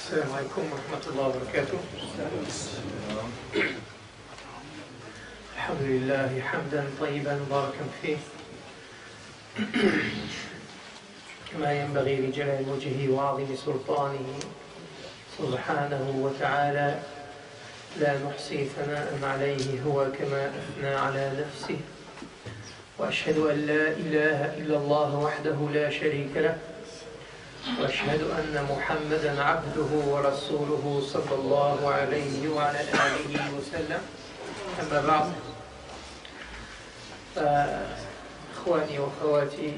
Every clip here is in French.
السلام عليكم ورحمة الله وبركاته. الحمد لله حمدا طيبا مباركا فيه كما ينبغي لجلال وجهه وعظيم سلطانه سبحانه وتعالى، لا نحصي ثناء عليه هو كما أثنى على نفسه. وأشهد أن لا إله إلا الله وحده لا شريك له، وأشهد أن محمدا عبده ورسوله صلى الله عليه وعلى آله وسلم. أما بعد، إخواني وأخواتي،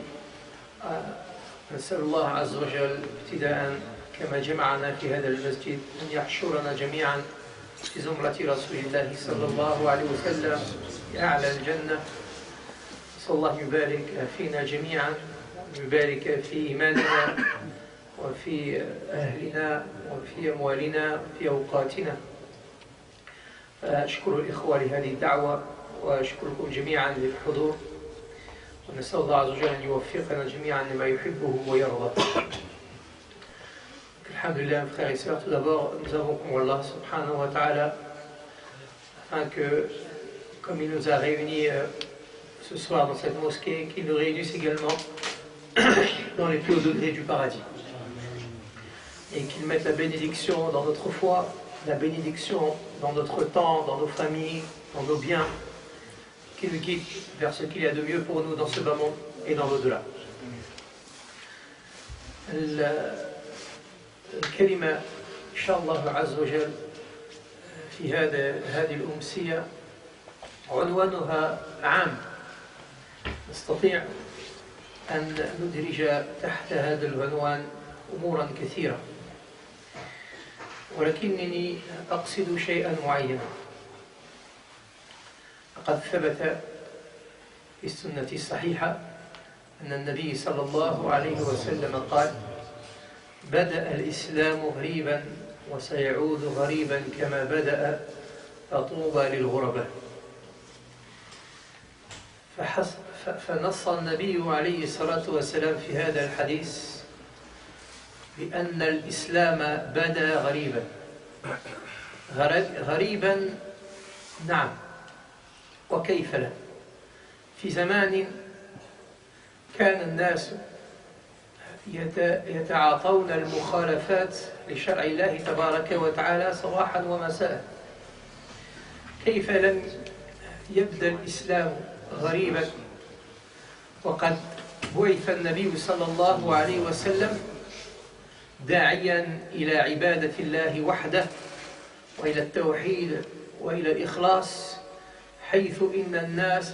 نسأل الله عز وجل ابتداء كما جمعنا في هذا المسجد أن يحشرنا جميعا في زمرة رسول الله صلى الله عليه وسلم في أعلى الجنة. نسأل الله يبارك فينا جميعا، يبارك في إيماننا وفي أهلنا وفي أموالنا وفي أوقاتنا. أشكر الإخوة لهذه الدعوة وأشكركم جميعا للحضور، ونسأل الله عز وجل أن يوفقنا جميعا لما يحبه ويرضى. Alhamdulillah, frères et sœurs, tout d'abord, nous avons pour Allah subhanahu wa ta'ala, afin que, comme il nous a réunis ce soir dans cette mosquée, qu'il nous réunisse également dans les plus hauts degrés du paradis. Et qu'il mette la bénédiction dans notre foi, la bénédiction dans notre temps, dans nos familles, dans nos biens, qu'il nous guide vers ce qu'il y a de mieux pour nous dans ce bas monde et dans l'au-delà. الكلمة إن شاء الله عز وجل في هذه الأمسية عنوانها عام، نستطيع أن ندرج تحت هذا العنوان أمورا كثيرة، ولكنني أقصد شيئا معينا. لقد ثبت في السنة الصحيحة أن النبي صلى الله عليه وسلم قال: بدأ الإسلام غريبا وسيعود غريبا كما بدأ فطوبى للغرباء. فنص النبي عليه الصلاة والسلام في هذا الحديث بأن الإسلام بدأ غريبا. غريبا، نعم، وكيف لا؟ في زمان كان الناس يتعاطون المخالفات لشرع الله تبارك وتعالى صباحا ومساء. كيف لم يبدأ الإسلام غريبا وقد بعث النبي صلى الله عليه وسلم داعيا إلى عبادة الله وحده وإلى التوحيد وإلى الإخلاص، حيث إن الناس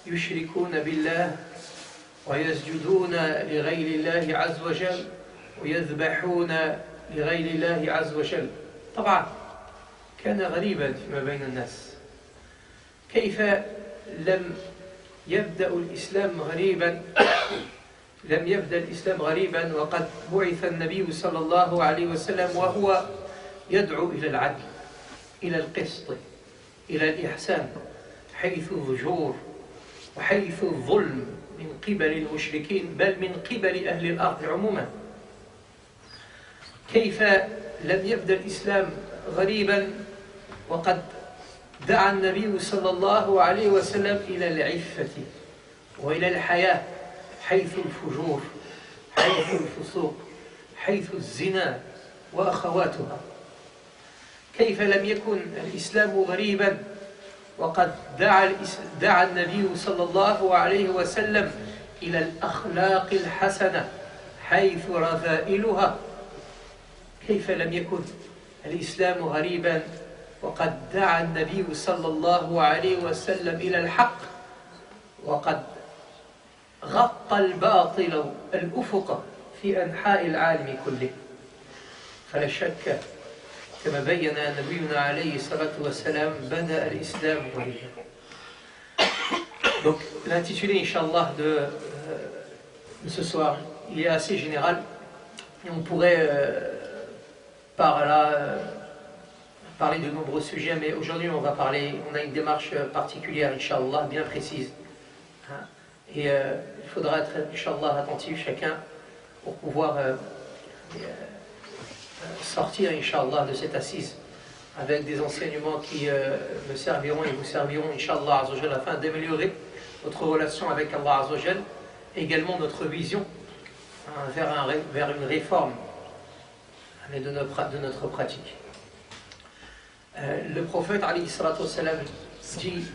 يشركون بالله ويسجدون لغير الله عز وجل ويذبحون لغير الله عز وجل. طبعا كان غريبا فيما بين الناس. كيف لم يبدأ الإسلام غريبا؟ لم يبدأ الإسلام غريبا وقد بعث النبي صلى الله عليه وسلم وهو يدعو إلى العدل، إلى القسط، إلى الإحسان، حيث الفجور وحيث الظلم من قبل المشركين، بل من قبل أهل الأرض عموما. كيف لم يبدأ الإسلام غريبا وقد دعا النبي صلى الله عليه وسلم إلى العفة وإلى الحياة، حيث الفجور، حيث الفسوق، حيث الزنا وأخواتها. كيف لم يكن الإسلام غريبا وقد دعا النبي صلى الله عليه وسلم إلى الأخلاق الحسنة حيث رذائلها. كيف لم يكن الإسلام غريبا وقد دعا النبي صلى الله عليه وسلم إلى الحق وقد غطى الباطل الأفق في أنحاء العالم كله. فلا شك كما بين نبينا عليه الصلاة والسلام بدأ الإسلام غريبا. Donc l'intitulé, Inch'Allah, de ce soir, il est assez général et on pourrait par là parler de nombreux sujets, mais aujourd'hui on a une démarche particulière, Inch'Allah, bien précise. Et il faudra être, Inch'Allah, attentif chacun pour pouvoir sortir, Inch'Allah, de cette assise avec des enseignements qui me serviront et vous serviront, Inch'Allah, afin d'améliorer notre relation avec Allah Azzawajal, également notre vision vers une réforme de notre pratique. Le prophète alayhi salatu wassalam dit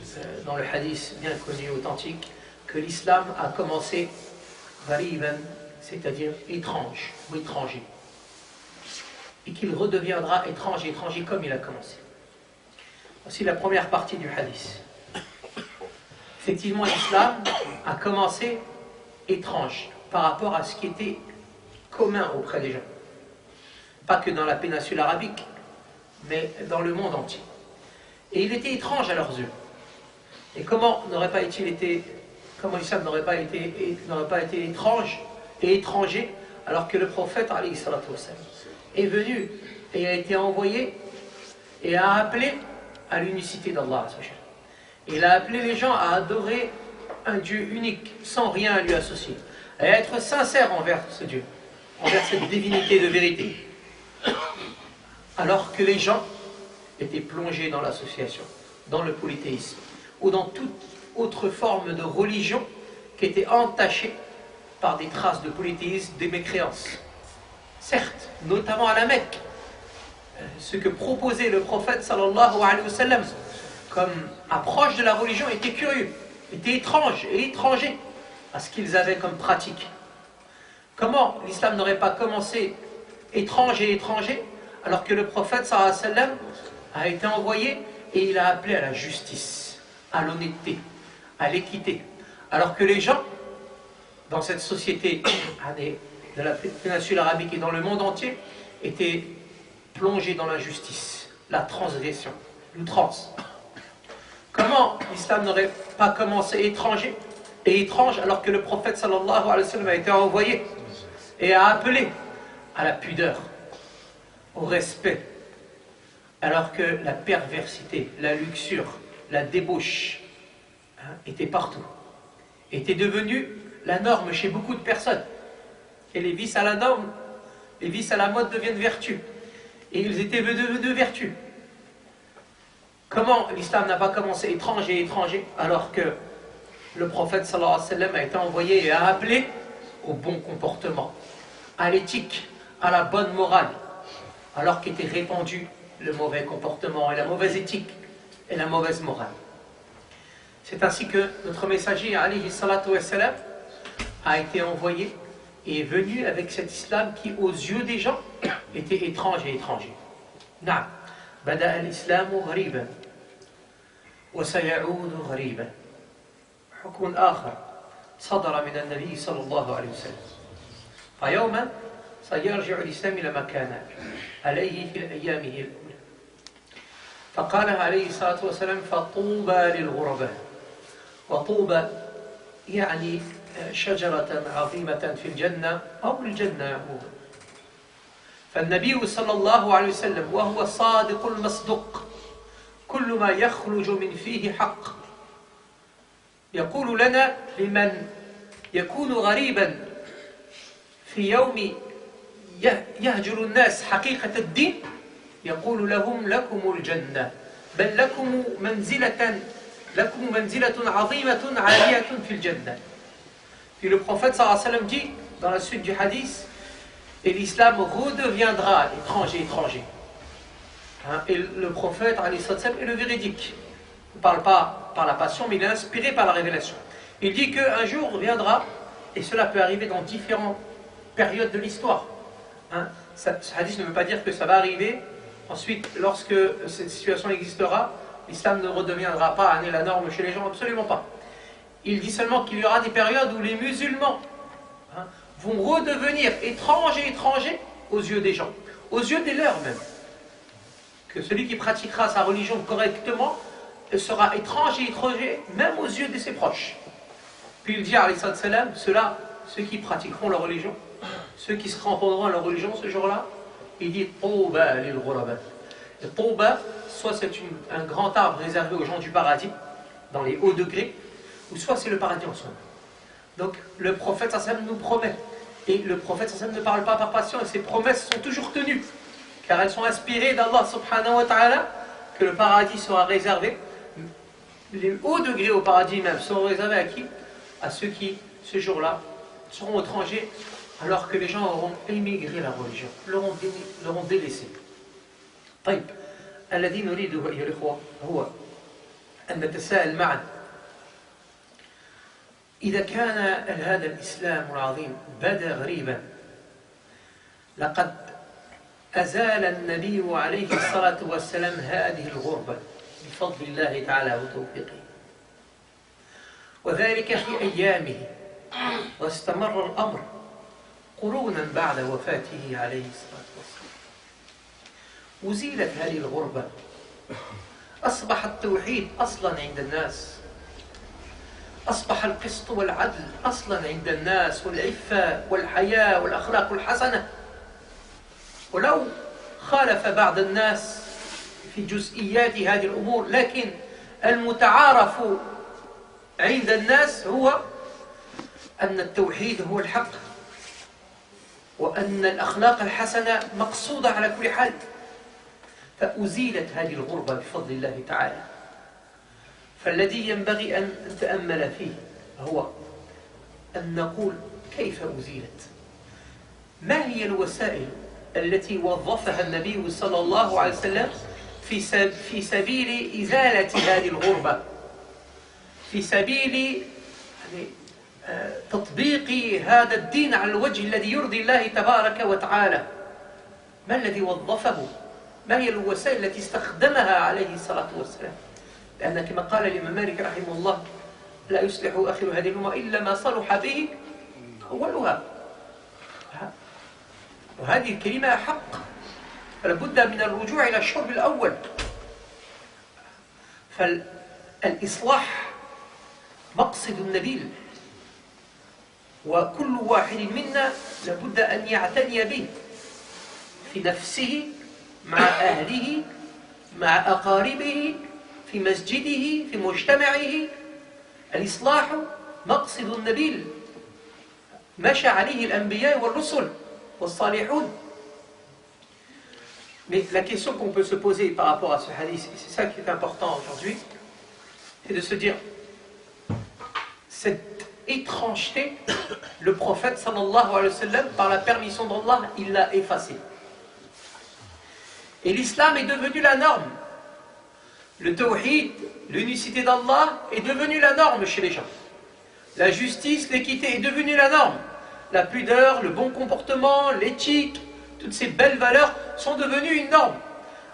dans le hadith bien connu, authentique, que l'islam a commencé ghariban, c'est-à-dire étrange ou étranger, et qu'il redeviendra étranger comme il a commencé. Voici la première partie du hadith. Effectivement, l'islam a commencé étrange par rapport à ce qui était commun auprès des gens. Pas que dans la péninsule arabique, mais dans le monde entier. Et il était étrange à leurs yeux. Et comment l'islam n'aurait pas été étrange et étranger, alors que le prophète alayhi salatu wassalam est venu et a été envoyé et a appelé à l'unicité d'Allah. Il a appelé les gens à adorer un Dieu unique, sans rien à lui associer, à être sincère envers ce Dieu, envers cette divinité de vérité. Alors que les gens étaient plongés dans l'association, dans le polythéisme, ou dans toute autre forme de religion qui était entachée par des traces de polythéisme, des mécréances. Certes, notamment à la Mecque, ce que proposait le prophète sallallahu alayhi wa sallam comme approche de la religion était curieux, était étrange et étranger à ce qu'ils avaient comme pratique. Comment l'islam n'aurait pas commencé étrange et étranger, alors que le prophète sallallahu alayhi wa sallam a été envoyé et il a appelé à la justice, à l'honnêteté, à l'équité, alors que les gens dans cette société de la péninsule arabique et dans le monde entier étaient plongés dans l'injustice, la transgression, l'outrance. Comment l'islam n'aurait pas commencé étrange alors que le prophète sallallahu alayhi wa sallam a été envoyé et a appelé à la pudeur, au respect, alors que la perversité, la luxure, la débauche étaient partout, étaient devenues la norme chez beaucoup de personnes. Et les vices à la norme, les vices à la mode deviennent vertus. Et ils étaient de vertus. Comment l'islam n'a pas commencé étranger alors que le prophète sallallahu alayhi wa sallam a été envoyé et a appelé au bon comportement, à l'éthique, à la bonne morale, alors qu'était répandu le mauvais comportement et la mauvaise éthique et la mauvaise morale. C'est ainsi que notre messager alayhi salatu wassalam a été envoyé et est venu avec cet islam qui aux yeux des gens était étrange et étranger. Na'am, bada al-islamu ghariban wa sayaudu ghariban. حكم آخر صدر من النبي صلى الله عليه وسلم فيوما سيرجع الإسلام إلى ما كان عليه في أيامه الأولى فقال عليه الصلاة والسلام فطوبى للغرباء وطوبى يعني شجرة عظيمة في الجنة أو الجنة عموما فالنبي صلى الله عليه وسلم وهو الصادق المصدوق كل ما يخرج من فيه حق يقول لنا لمن يكون غريبا في يوم يهجر الناس حقيقة الدين يقول لهم لكم الجنة بل لكم منزلة عظيمة عالية في الجنة. Puis le prophète sallallahu alayhi wa sallam dit dans la suite du hadith, et l'islam redeviendra étranger. Et le prophète alayhi wa sallam est le véridique. Il ne parle pas par la passion, mais il est inspiré par la révélation. Il dit qu'un jour viendra, et cela peut arriver dans différentes périodes de l'histoire. Ce hadith ne veut pas dire que ça va arriver. Ensuite, lorsque cette situation existera, l'islam ne redeviendra pas la norme chez les gens, absolument pas. Il dit seulement qu'il y aura des périodes où les musulmans vont redevenir étrangers aux yeux des gens, aux yeux des leurs même. Que celui qui pratiquera sa religion correctement sera étranger même aux yeux de ses proches. Puis il dit alayhi salam, ceux qui pratiqueront leur religion, ceux qui se rendront à leur religion ce jour-là, il dit Tawba lil ghuraba. Et Tawba, soit c'est un grand arbre réservé aux gens du paradis, dans les hauts degrés, ou soit c'est le paradis en soi. Donc le prophète sallam nous promet. Et le prophète sallam ne parle pas par passion, et ses promesses sont toujours tenues. car elles sont inspirées d'Allah subhanahu wa ta'ala, que le paradis sera réservé, les hauts degrés au paradis même seront réservés à qui? À ceux qui, ce jour-là, seront étrangers, alors que les gens auront émigré la religion, l'auront délaissé. طيب الذي نريده أيها الإخوة هو أن نتساءل معا إذا كان هذا الإسلام العظيم بدا غريبا لقد أزال النبي عليه الصلاة والسلام هذه الغربة بفضل الله تعالى وتوفيقه، وذلك في أيامه، واستمر الأمر قرونا بعد وفاته عليه الصلاة والسلام. أزيلت هذه الغربة، أصبح التوحيد أصلا عند الناس، أصبح القسط والعدل أصلا عند الناس، والعفة والحياة والأخلاق الحسنة. ولو خالف بعض الناس في جزئيات هذه الأمور، لكن المتعارف عند الناس هو أن التوحيد هو الحق، وأن الأخلاق الحسنة مقصودة على كل حال. فأزيلت هذه الغربة بفضل الله تعالى. فالذي ينبغي أن نتأمل فيه هو أن نقول كيف أزيلت؟ ما هي الوسائل التي وظفها النبي صلى الله عليه وسلم في سبيل إزالة هذه الغربة، في سبيل تطبيق هذا الدين على الوجه الذي يرضي الله تبارك وتعالى؟ ما الذي وظفه؟ ما هي الوسائل التي استخدمها عليه الصلاة والسلام؟ لأن كما قال الإمام مالك رحمه الله: لا يصلح آخر هذه الأمة إلا ما صلح به أولها. وهذه الكلمة حق، فلا بد من الرجوع إلى الشرب الأول. فالإصلاح مقصد نبيل، وكل واحد منا لابد أن يعتني به في نفسه، مع أهله، مع أقاربه، في مسجده، في مجتمعه. الإصلاح مقصد نبيل مشى عليه الأنبياء والرسل والصالحون. Mais la question qu'on peut se poser par rapport à ce hadith, et c'est ça qui est important aujourd'hui, c'est de se dire, cette étrangeté, le prophète sallallahu alayhi wa sallam, par la permission d'Allah, il l'a effacée. Et l'islam est devenu la norme. Le tawhid, l'unicité d'Allah, est devenu la norme chez les gens. La justice, l'équité est devenue la norme. La pudeur, le bon comportement, l'éthique, toutes ces belles valeurs sont devenues une norme.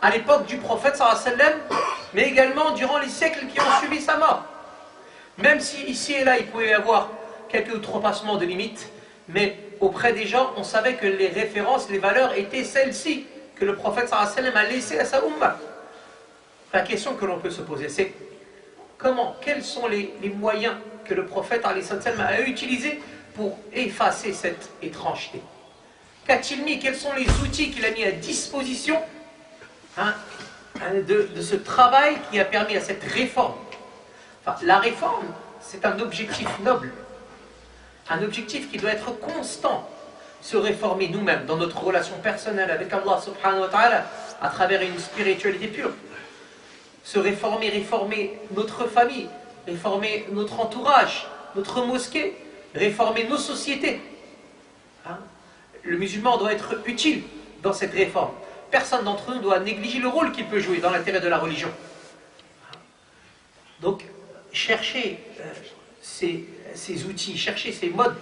À l'époque du prophète sallallahu alayhi wa sallam, mais également durant les siècles qui ont suivi sa mort. Même si ici et là il pouvait y avoir quelques outrepassements de limites, mais auprès des gens, on savait que les références, les valeurs étaient celles-ci que le prophète sallallahu alayhi wa sallam a laissées à sa umma. La question que l'on peut se poser, c'est quels sont les moyens que le prophète sallallahu alayhi wa sallam a utilisés pour effacer cette étrangeté? Qu'a-t-il mis? Quels sont les outils qu'il a mis à disposition de ce travail qui a permis à cette réforme? Enfin, la réforme, c'est un objectif noble, un objectif qui doit être constant. Se réformer nous-mêmes dans notre relation personnelle avec Allah subhanahu wa ta'ala à travers une spiritualité pure. Se réformer notre famille, réformer notre entourage, notre mosquée, réformer nos sociétés. Le musulman doit être utile dans cette réforme. Personne d'entre nous doit négliger le rôle qu'il peut jouer dans l'intérêt de la religion. Donc, chercher ces outils, chercher ces modes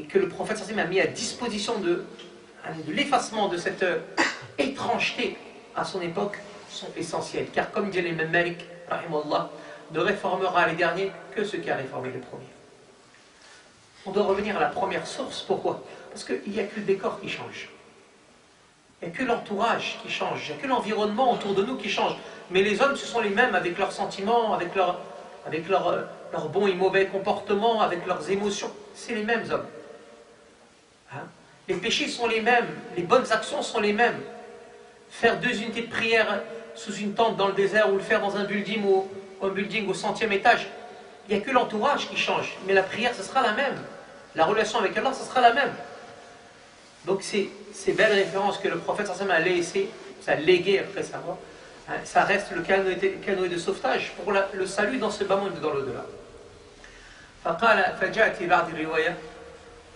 que le prophète sallallahu alayhi wa sallam a mis à disposition de l'effacement de cette étrangeté à son époque sont essentiels. Car comme dit l'imam Malik, rahimahullah, ne réformera les derniers que ceux qui a réformé les premiers. On doit revenir à la première source. Pourquoi? Parce qu'il n'y a que le décor qui change. Il n'y a que l'entourage qui change. Il n'y a que l'environnement autour de nous qui change. Mais les hommes, ce sont les mêmes avec leurs sentiments, avec leurs bons et mauvais comportements, avec leurs émotions. C'est les mêmes hommes. Les péchés sont les mêmes. Les bonnes actions sont les mêmes. Faire 2 unités de prière sous une tente dans le désert ou le faire dans un building ou un building au 100e étage. Il n'y a que l'entourage qui change. Mais la prière, ce sera la même. La relation avec Allah, ce sera la même. Donc ces belles références que le prophète sallallahu alayhi wa sallam a laissées, ça a légué après sa mort, hein, ça reste le canoë de sauvetage pour le salut dans ce bas monde et dans l'au-delà. فجاءت في بعض الرواية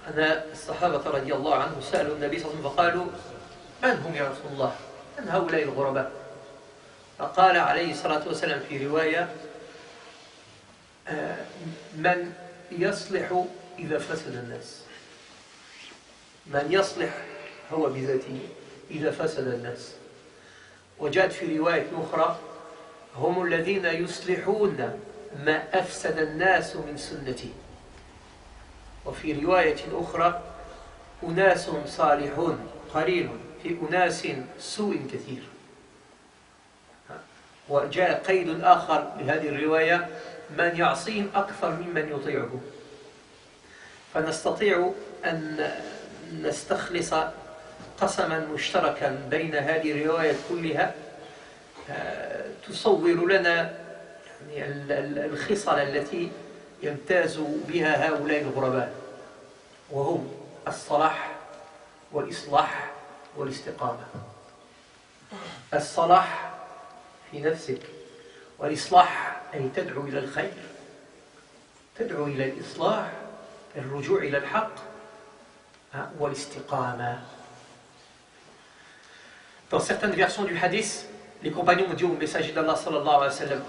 أن الصحابة رضي الله عنهم سألوا النبي صلى الله عليه وسلم فقالوا من هم يا رسول الله؟ من هؤلاء الغرباء؟ فقال عليه الصلاة والسلام في رواية من يصلح إذا فسد الناس. من يصلح هو بذاته إذا فسد الناس. وجاءت في رواية أخرى هم الذين يصلحون ما أفسد الناس من سنتي. وفي رواية أخرى أناس صالحون قليل في أناس سوء كثير. وجاء قيد آخر لهذه الرواية من يعصيهم أكثر ممن يطيعه. فنستطيع أن نستخلص قسما مشتركا بين هذه الروايات كلها تصور لنا الخصال التي يمتاز بها هؤلاء الغرباء، وهم الصلاح والإصلاح والاستقامة. الصلاح في نفسك، والإصلاح أي تدعو إلى الخير، تدعو إلى الإصلاح، الرجوع إلى الحق، والاستقامة. Dans certaines versions du hadith, les compagnons ont dit au messager d'Allah sallallahu alayhi wa sallam,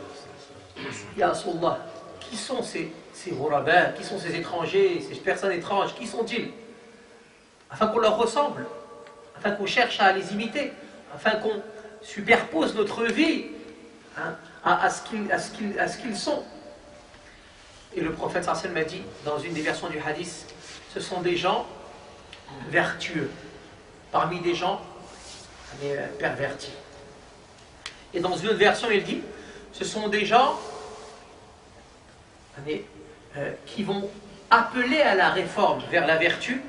Ya Rasulullah, qui sont ces ghuraba, qui sont ces étrangers, ces personnes étranges, qui sont-ils? Afin qu'on leur ressemble, afin qu'on cherche à les imiter, afin qu'on superpose notre vie à ce qu'ils sont. Et le prophète sallallahu alayhi wa sallam a dit, dans une des versions du hadith, ce sont des gens vertueux, parmi des gens pervertis. Et dans une autre version, il dit, ce sont des gens qui vont appeler à la réforme vers la vertu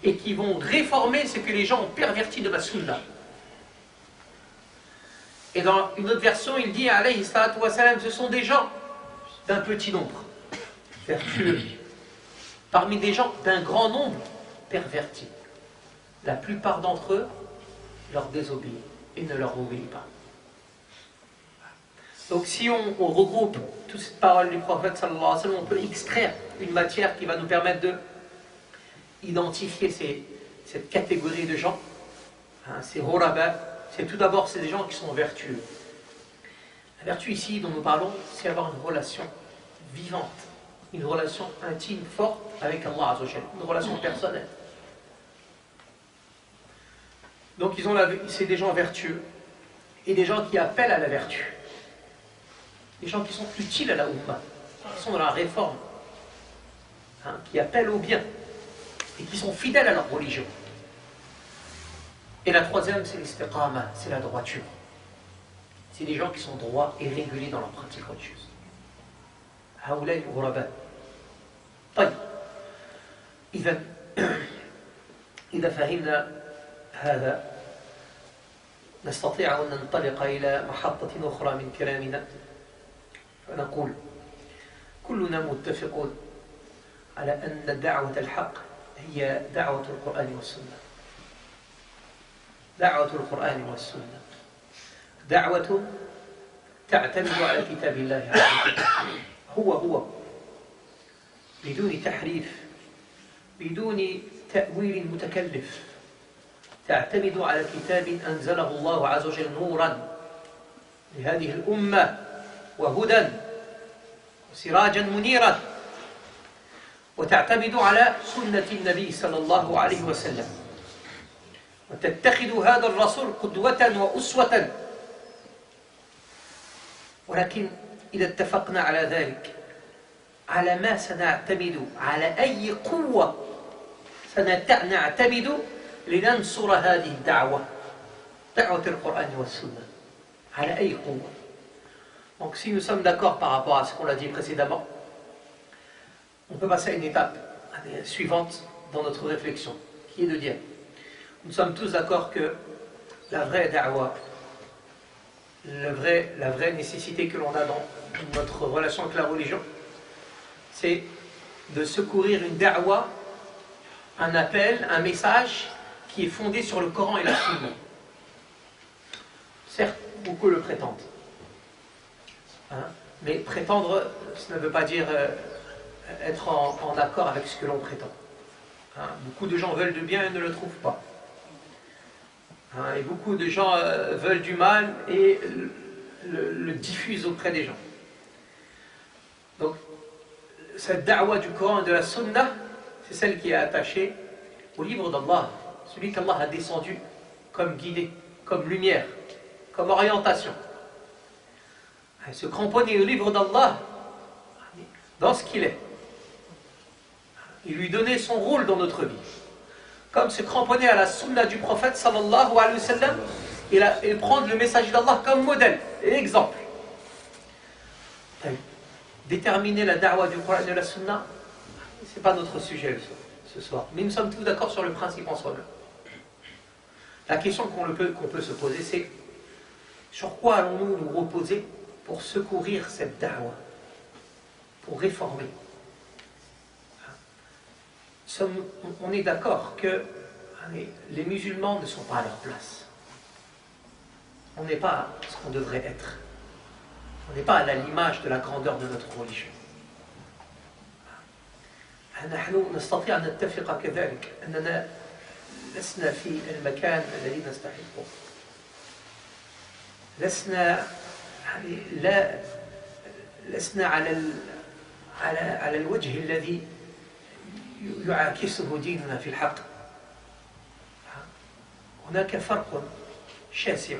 et qui vont réformer ce que les gens ont perverti de la sunna. Et dans une autre version, il dit, alayhi salatu wa salam, ce sont des gens d'un petit nombre vertueux, parmi des gens d'un grand nombre pervertis. La plupart d'entre eux leur désobéissent et ne leur obéissent pas. Donc si on regroupe toutes ces paroles du prophète sallallahu alayhi wa sallam, on peut extraire une matière qui va nous permettre de identifier cette catégorie de gens. Ces ghuraba, c'est tout d'abord des gens qui sont vertueux. La vertu ici dont nous parlons, c'est avoir une relation vivante, une relation intime, forte avec Allah Azza wa Jalla, une relation personnelle. Donc c'est des gens vertueux et des gens qui appellent à la vertu. Des gens qui sont utiles à la Ummah, qui sont dans la réforme, qui appellent au bien et qui sont fidèles à leur religion. Et la troisième, c'est l'istiqama, c'est la droiture. C'est des gens qui sont droits et réguliers dans leur pratique religieuse. هؤلاء الغرباء. طيب إذا فهمنا هذا نستطيع أن ننطلق إلى محطة أخرى من كلامنا فنقول كلنا متفقون على أن دعوة الحق هي دعوة القرآن والسنة. دعوة القرآن والسنة دعوة تعتمد على كتاب الله عز وجل هو بدون تحريف، بدون تأويل متكلف، تعتمد على كتاب أنزله الله عز وجل نورا لهذه الأمة وهدى وسراجا منيرا، وتعتمد على سنة النبي صلى الله عليه وسلم، وتتخذ هذا الرسول قدوة وأسوة. ولكن إذا اتفقنا على ذلك، على ما سنعتمد، على أي قوة سنعتمد لننصر هذه الدعوة، دعوة القرآن والسنة، على أي قوة. Donc si nous sommes d'accord par rapport à ce qu'on a dit précédemment, on peut passer à une étape suivante dans notre réflexion, qui est de dire, nous sommes tous d'accord que la vraie da'wa, la vraie nécessité que l'on a dans notre relation avec la religion, c'est de secourir une da'wa un appel, un message qui est fondé sur le Coran et la Sunna. Certes, beaucoup le prétendent. Mais prétendre, ça ne veut pas dire être en accord avec ce que l'on prétend. Beaucoup de gens veulent du bien et ne le trouvent pas. Et beaucoup de gens veulent du mal et le diffusent auprès des gens. Donc, cette da'wa du Coran et de la Sunna, c'est celle qui est attachée au livre d'Allah, celui qu'Allah a descendu comme guidé, comme lumière, comme orientation. Et se cramponner au livre d'Allah dans ce qu'il est. Il lui donnait son rôle dans notre vie. Comme se cramponner à la sunna du prophète sallallahu alayhi wa sallam et prendre le message d'Allah comme modèle et exemple. Déterminer la da'wa du Coran et de la sunna, ce n'est pas notre sujet ce soir. Mais nous sommes tous d'accord sur le principe en soi-même. La question qu'on peut se poser, c'est sur quoi allons-nous nous reposer pour secourir cette da'wa, pour réformer. On est d'accord que les musulmans ne sont pas à leur place. On n'est pas ce qu'on devrait être. On n'est pas à l'image de la grandeur de notre religion. نحن نستطيع أن نتفق كذلك أننا لسنا في المكان الذي نستحقه. لسنا على الوجه الذي يعاكسه ديننا في الحق. هناك فرق شاسع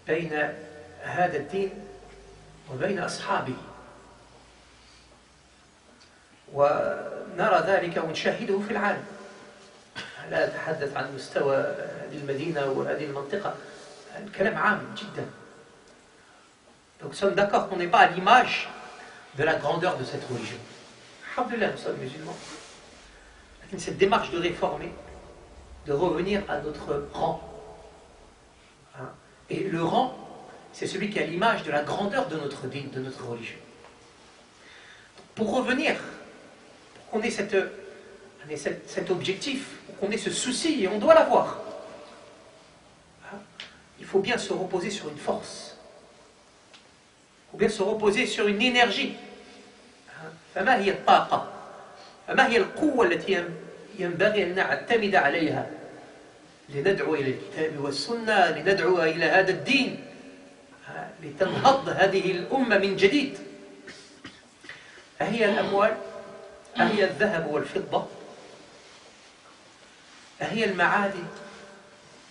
بين هذا الدين وبين أصحابه، ونرى ذلك ونشاهده في العالم. لا أتحدث عن مستوى هذه المدينة وهذه المنطقة، الكلام عام جدا. Donc nous sommes d'accord qu'on n'est pas à l'image de la grandeur de cette religion. Alhamdulillah, nous sommes musulmans. Cette démarche de réformer, de revenir à notre rang. Et le rang, c'est celui qui a l'image de la grandeur de notre dîn, de notre religion. Pour revenir, pour qu'on ait cet objectif, pour qu'on ait ce souci, et on doit l'avoir, il faut bien se reposer sur une force. Il faut bien se reposer sur une énergie. فما هي الطاقة؟ فما هي القوة التي ينبغي أن نعتمد عليها لندعو إلى الكتاب والسنة، لندعو إلى هذا الدين، لتنهض هذه الأمة من جديد؟ أهي الأموال؟ أهي الذهب والفضة؟ أهي المعادن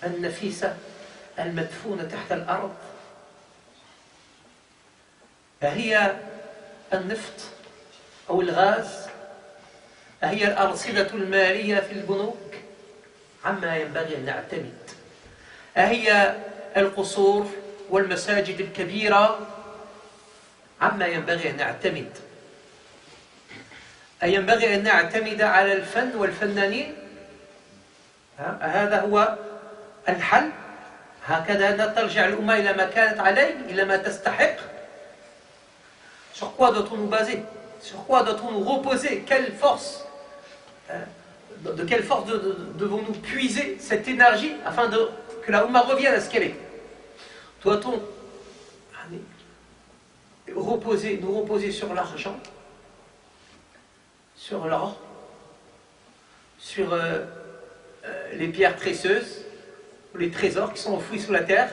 النفيسة المدفونة تحت الأرض؟ أهي النفط أو الغاز؟ أهي الأرصدة المالية في البنوك؟ عما ينبغي أن نعتمد. أهي القصور والمساجد الكبيرة؟ عما ينبغي أن نعتمد. أينبغي أن نعتمد على الفن والفنانين؟ هذا هو الحل؟ هكذا ترجع الأمة إلى ما كانت عليه، إلى ما تستحق؟ Sur quoi doit-on nous baser? Sur quoi doit-on nous reposer? Quelle force? De quelle force devons-nous puiser cette énergie afin que la Ummah revienne à ce qu'elle est? Doit-on nous reposer sur l'argent, sur l'or, sur les pierres précieuses, les trésors qui sont enfouis sous la terre,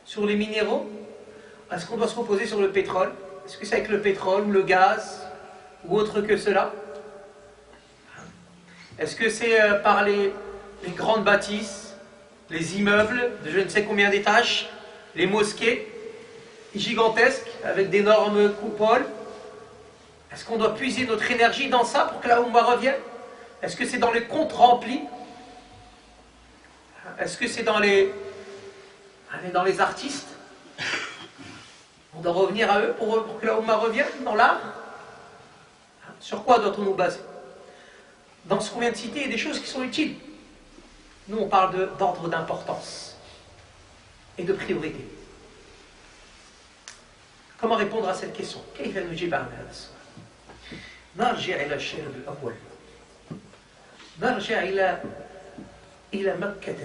sur les minéraux? Est-ce qu'on doit se reposer sur le pétrole? Est-ce que c'est avec le pétrole ou le gaz ou autre que cela? Est-ce que c'est par les grandes bâtisses, les immeubles de je ne sais combien d'étages, les mosquées gigantesques avec d'énormes coupoles? Est-ce qu'on doit puiser notre énergie dans ça pour que la Ummah revienne? Est-ce que c'est dans les comptes remplis? Est-ce que c'est dans les artistes? On doit revenir à eux pour que la Ummah revienne dans l'art? Sur quoi doit-on nous baser? Dans ce qu'on vient de citer, il y a des choses qui sont utiles. Nous, on parle d'ordre d'importance et de priorité. Comment répondre à cette question? كيف نجيب عن هذا السؤال؟ نرجع إلى الشرب الأول نرجع إلى مكة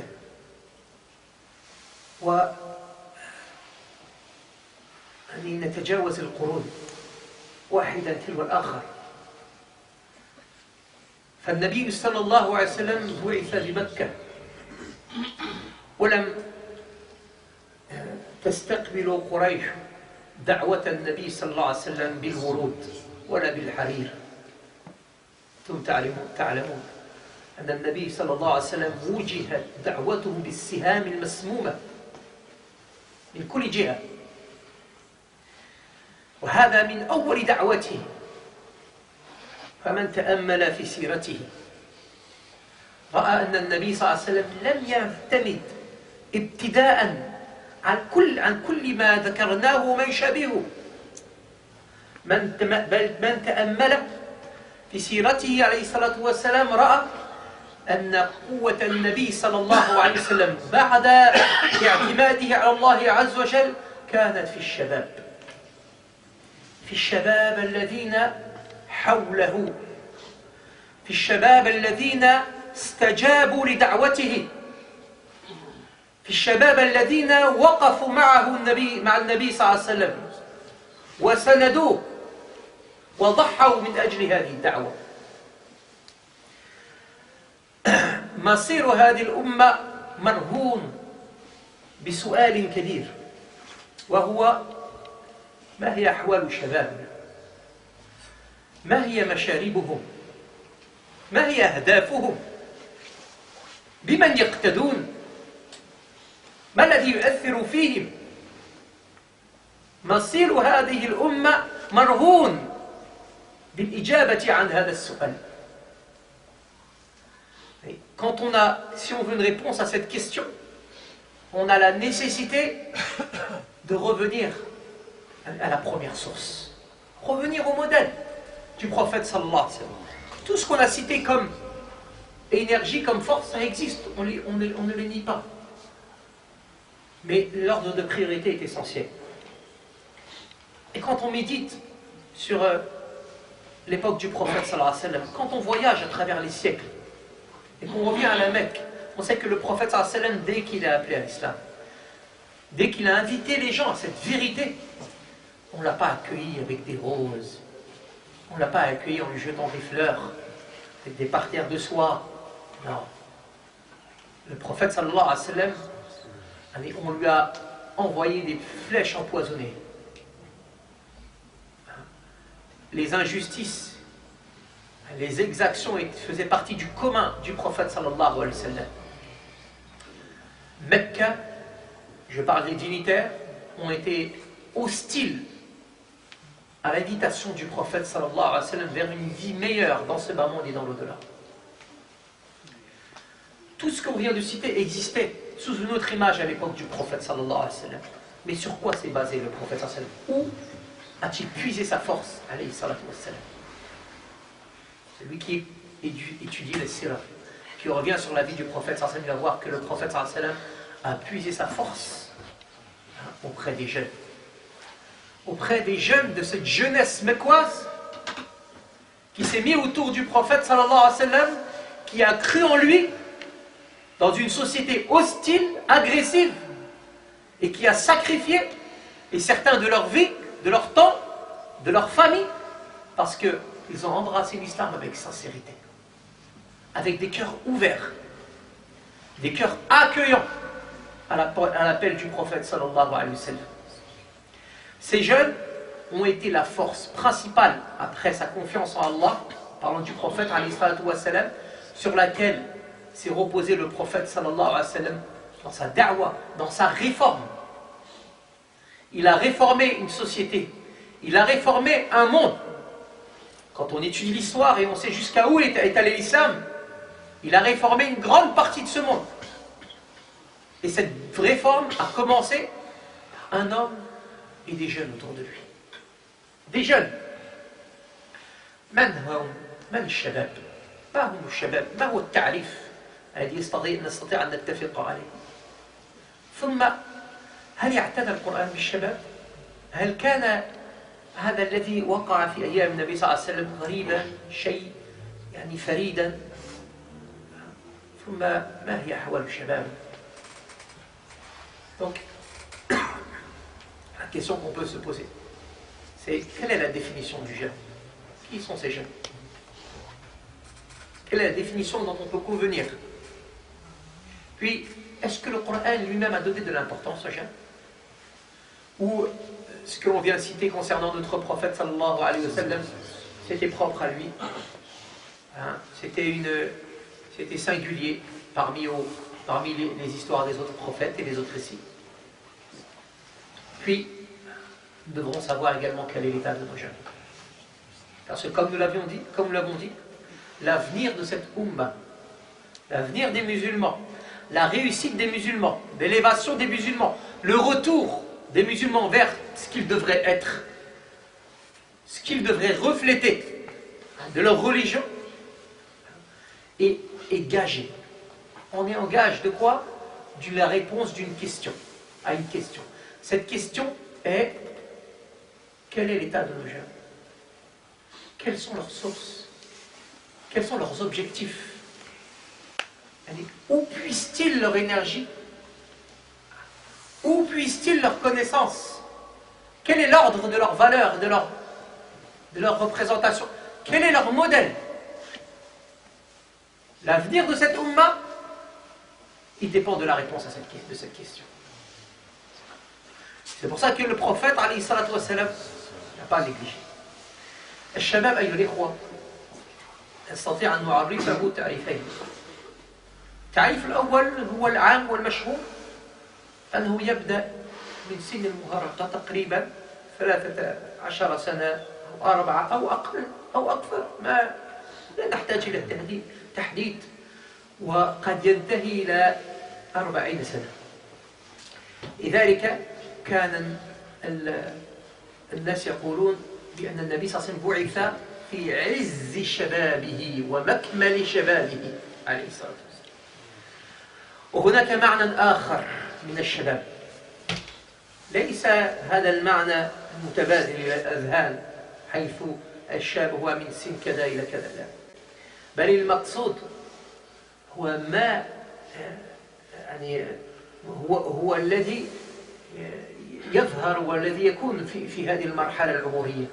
نتجاوز القرون واحدا تلو الآخر. فالنبي صلى الله عليه وسلم بعث بمكة ولم تستقبل قريش دعوة النبي صلى الله عليه وسلم بالورود ولا بالحرير. أنتم تعلمون أن النبي صلى الله عليه وسلم وجهت دعوته بالسهام المسمومة من كل جهة، وهذا من أول دعوته. فمن تأمل في سيرته رأى أن النبي صلى الله عليه وسلم لم يعتمد ابتداء عن كل ما ذكرناه ومن شبهه. من تأمل في سيرته عليه الصلاة والسلام رأى أن قوة النبي صلى الله عليه وسلم بعد اعتماده على الله عز وجل كانت في الشباب الذين حوله، في الشباب الذين استجابوا لدعوته، في الشباب الذين وقفوا مع النبي صلى الله عليه وسلم وسندوه وضحوا من أجل هذه الدعوة. مصير هذه الأمة مرهون بسؤال كبير، وهو: ما هي أحوال شبابنا؟ ما هي مشاربهم؟ ما هي أهدافهم؟ بمن يقتدون؟ ما الذي يؤثر فيهم؟ مصير هذه الأمة مرهون بالإجابة عن هذا السؤال. Si on veut une réponse à cette question, on a la nécessité de revenir à la première source, revenir au modèle du prophète sallallahu alayhi wa sallam. Tout ce qu'on a cité comme énergie, comme force, ça existe, on ne le nie pas. Mais l'ordre de priorité est essentiel. Et quand on médite sur l'époque du prophète sallallahu alayhi wa sallam, quand on voyage à travers les siècles, et qu'on revient à la Mecque, on sait que le prophète sallallahu alayhi wa sallam, dès qu'il a appelé à l'islam, dès qu'il a invité les gens à cette vérité, on ne l'a pas accueilli avec des roses, on ne l'a pas accueilli en lui jetant des fleurs, avec des parterres de soie. Non. Le prophète sallallahu alayhi wa sallam, on lui a envoyé des flèches empoisonnées. Les injustices, les exactions faisaient partie du commun du prophète sallallahu alayhi wa sallam. Mecca, je parle des dignitaires, ont été hostiles à l'invitation du prophète sallallahu alayhi wa sallam vers une vie meilleure dans ce bas monde et dans l'au-delà. Tout ce qu'on vient de citer existait sous une autre image à l'époque du prophète sallallahu alayhi wa sallam. Mais sur quoi s'est basé le prophète sallallahu alayhi wa sallam? Où a-t-il puisé sa force alayhi salatu wa sallam? Celui qui étudie les sirah, qui revient sur la vie du prophète sallallahu alayhi wa sallam, il va voir que le prophète sallallahu alayhi wa sallam a puisé sa force auprès des jeunes. Auprès des jeunes de cette jeunesse mecquoise qui s'est mis autour du prophète sallallahu alayhi wa sallam, qui a cru en lui dans une société hostile, agressive, et qui a sacrifié, et certains de leur vie, de leur temps, de leur famille, parce qu'ils ont embrassé l'islam avec sincérité, avec des cœurs ouverts, des cœurs accueillants à l'appel du prophète sallallahu alayhi wa sallam. Ces jeunes ont été la force principale, après sa confiance en Allah, parlant du prophète alayhi wa sallam, sur laquelle s'est reposé le prophète sallallahu alayhi wa sallam dans sa da'wa, dans sa réforme. Il a réformé une société, il a réformé un monde. Quand on étudie l'histoire et on sait jusqu'à où est allé l'islam, il a réformé une grande partie de ce monde. Et cette réforme a commencé par un homme et des jeunes autour de lui. Des jeunes. من الشباب؟ ما هم الشباب؟ ما هو التعريف الذي نستطيع أن نتفق عليه؟ ثم هل اعتنى القرآن بالشباب؟ هل كان هذا الذي وقع في أيام النبي صلى الله عليه وسلم غريبا، شيء يعني فريدا؟ ثم ما هي أحوال الشباب. Donc, la question qu'on peut se poser, c'est quelle est la définition du jeune? Qui sont ces jeunes? Quelle est la définition dont on peut convenir? Puis, est-ce que le Coran lui-même a donné de l'importance aux jeunes? Ou ce que l'on vient de citer concernant notre prophète sallallahu alayhi wa sallam, c'était propre à lui, hein? C'était singulier parmi les histoires des autres prophètes et les autres récits. Puis, nous devrons savoir également quel est l'état de nos jeunes. Parce que comme nous l'avons dit, l'avenir de cette Ummah, l'avenir des musulmans, la réussite des musulmans, l'élévation des musulmans, le retour des musulmans vers ce qu'ils devraient être, ce qu'ils devraient refléter de leur religion, est gagé. On est en gage de quoi? De la réponse d'une question, à une question. Cette question est: quel est l'état de nos jeunes? Quelles sont leurs sources? Quels sont leurs objectifs? Où puissent-ils leur énergie? Où puissent-ils leur connaissance? Quel est l'ordre de leur valeur, de leur représentation? Quel est leur modèle? L'avenir de cette Ummah, il dépend de la réponse de cette question. C'est pour ça que le prophète alayhi salatu wa salam n'a pas négligé. الشباب أيها الإخوة نستطيع أن نعرفه تعريفين. التعريف الأول هو العام والمشهور، أنه يبدأ من سن المراهقة تقريبا 13 سنة أو 4 أو أقل أو أكثر، ما لا نحتاج إلى تحديد، وقد ينتهي إلى 40 سنة. لذلك كان الناس يقولون بأن النبي صلى الله عليه وسلم بعث في عز شبابه ومكمل شبابه عليه الصلاة والسلام. وهناك معنى آخر من الشباب، ليس هذا المعنى المتبادل إلى الأذهان حيث الشاب هو من سن كذا إلى كذا، لا، بل المقصود هو ما يعني هو الذي يظهر والذي يكون في هذه المرحلة العمرية: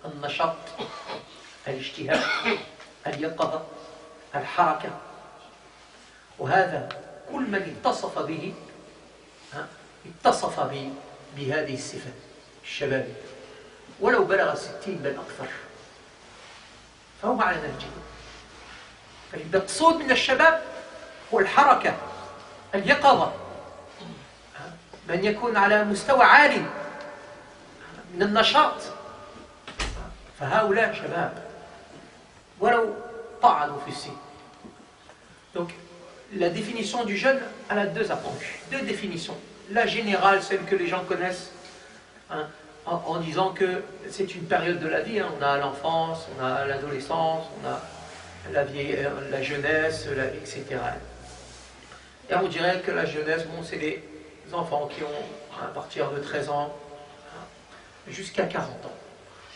النشاط، الاجتهاد، اليقظة، الحركة. وهذا كل من اتصف به اتصف بهذه الصفة الشباب، ولو بلغ 60 بل أكثر فهو على نهجه. فالمقصود من الشباب هو الحركة، اليقظة، من يكون على مستوى عالي من النشاط، فهؤلاء شباب ولو طعنوا في السن. Donc, la définition du jeune, elle a deux approches, deux définitions. La générale, celle que les gens connaissent, hein, en disant que c'est une période de la vie, hein. On a l'enfance, on a l'adolescence, on a la jeunesse, etc. Et on dirait que la jeunesse, bon, c'est les enfants qui ont à partir de 13 ans jusqu'à 40 ans.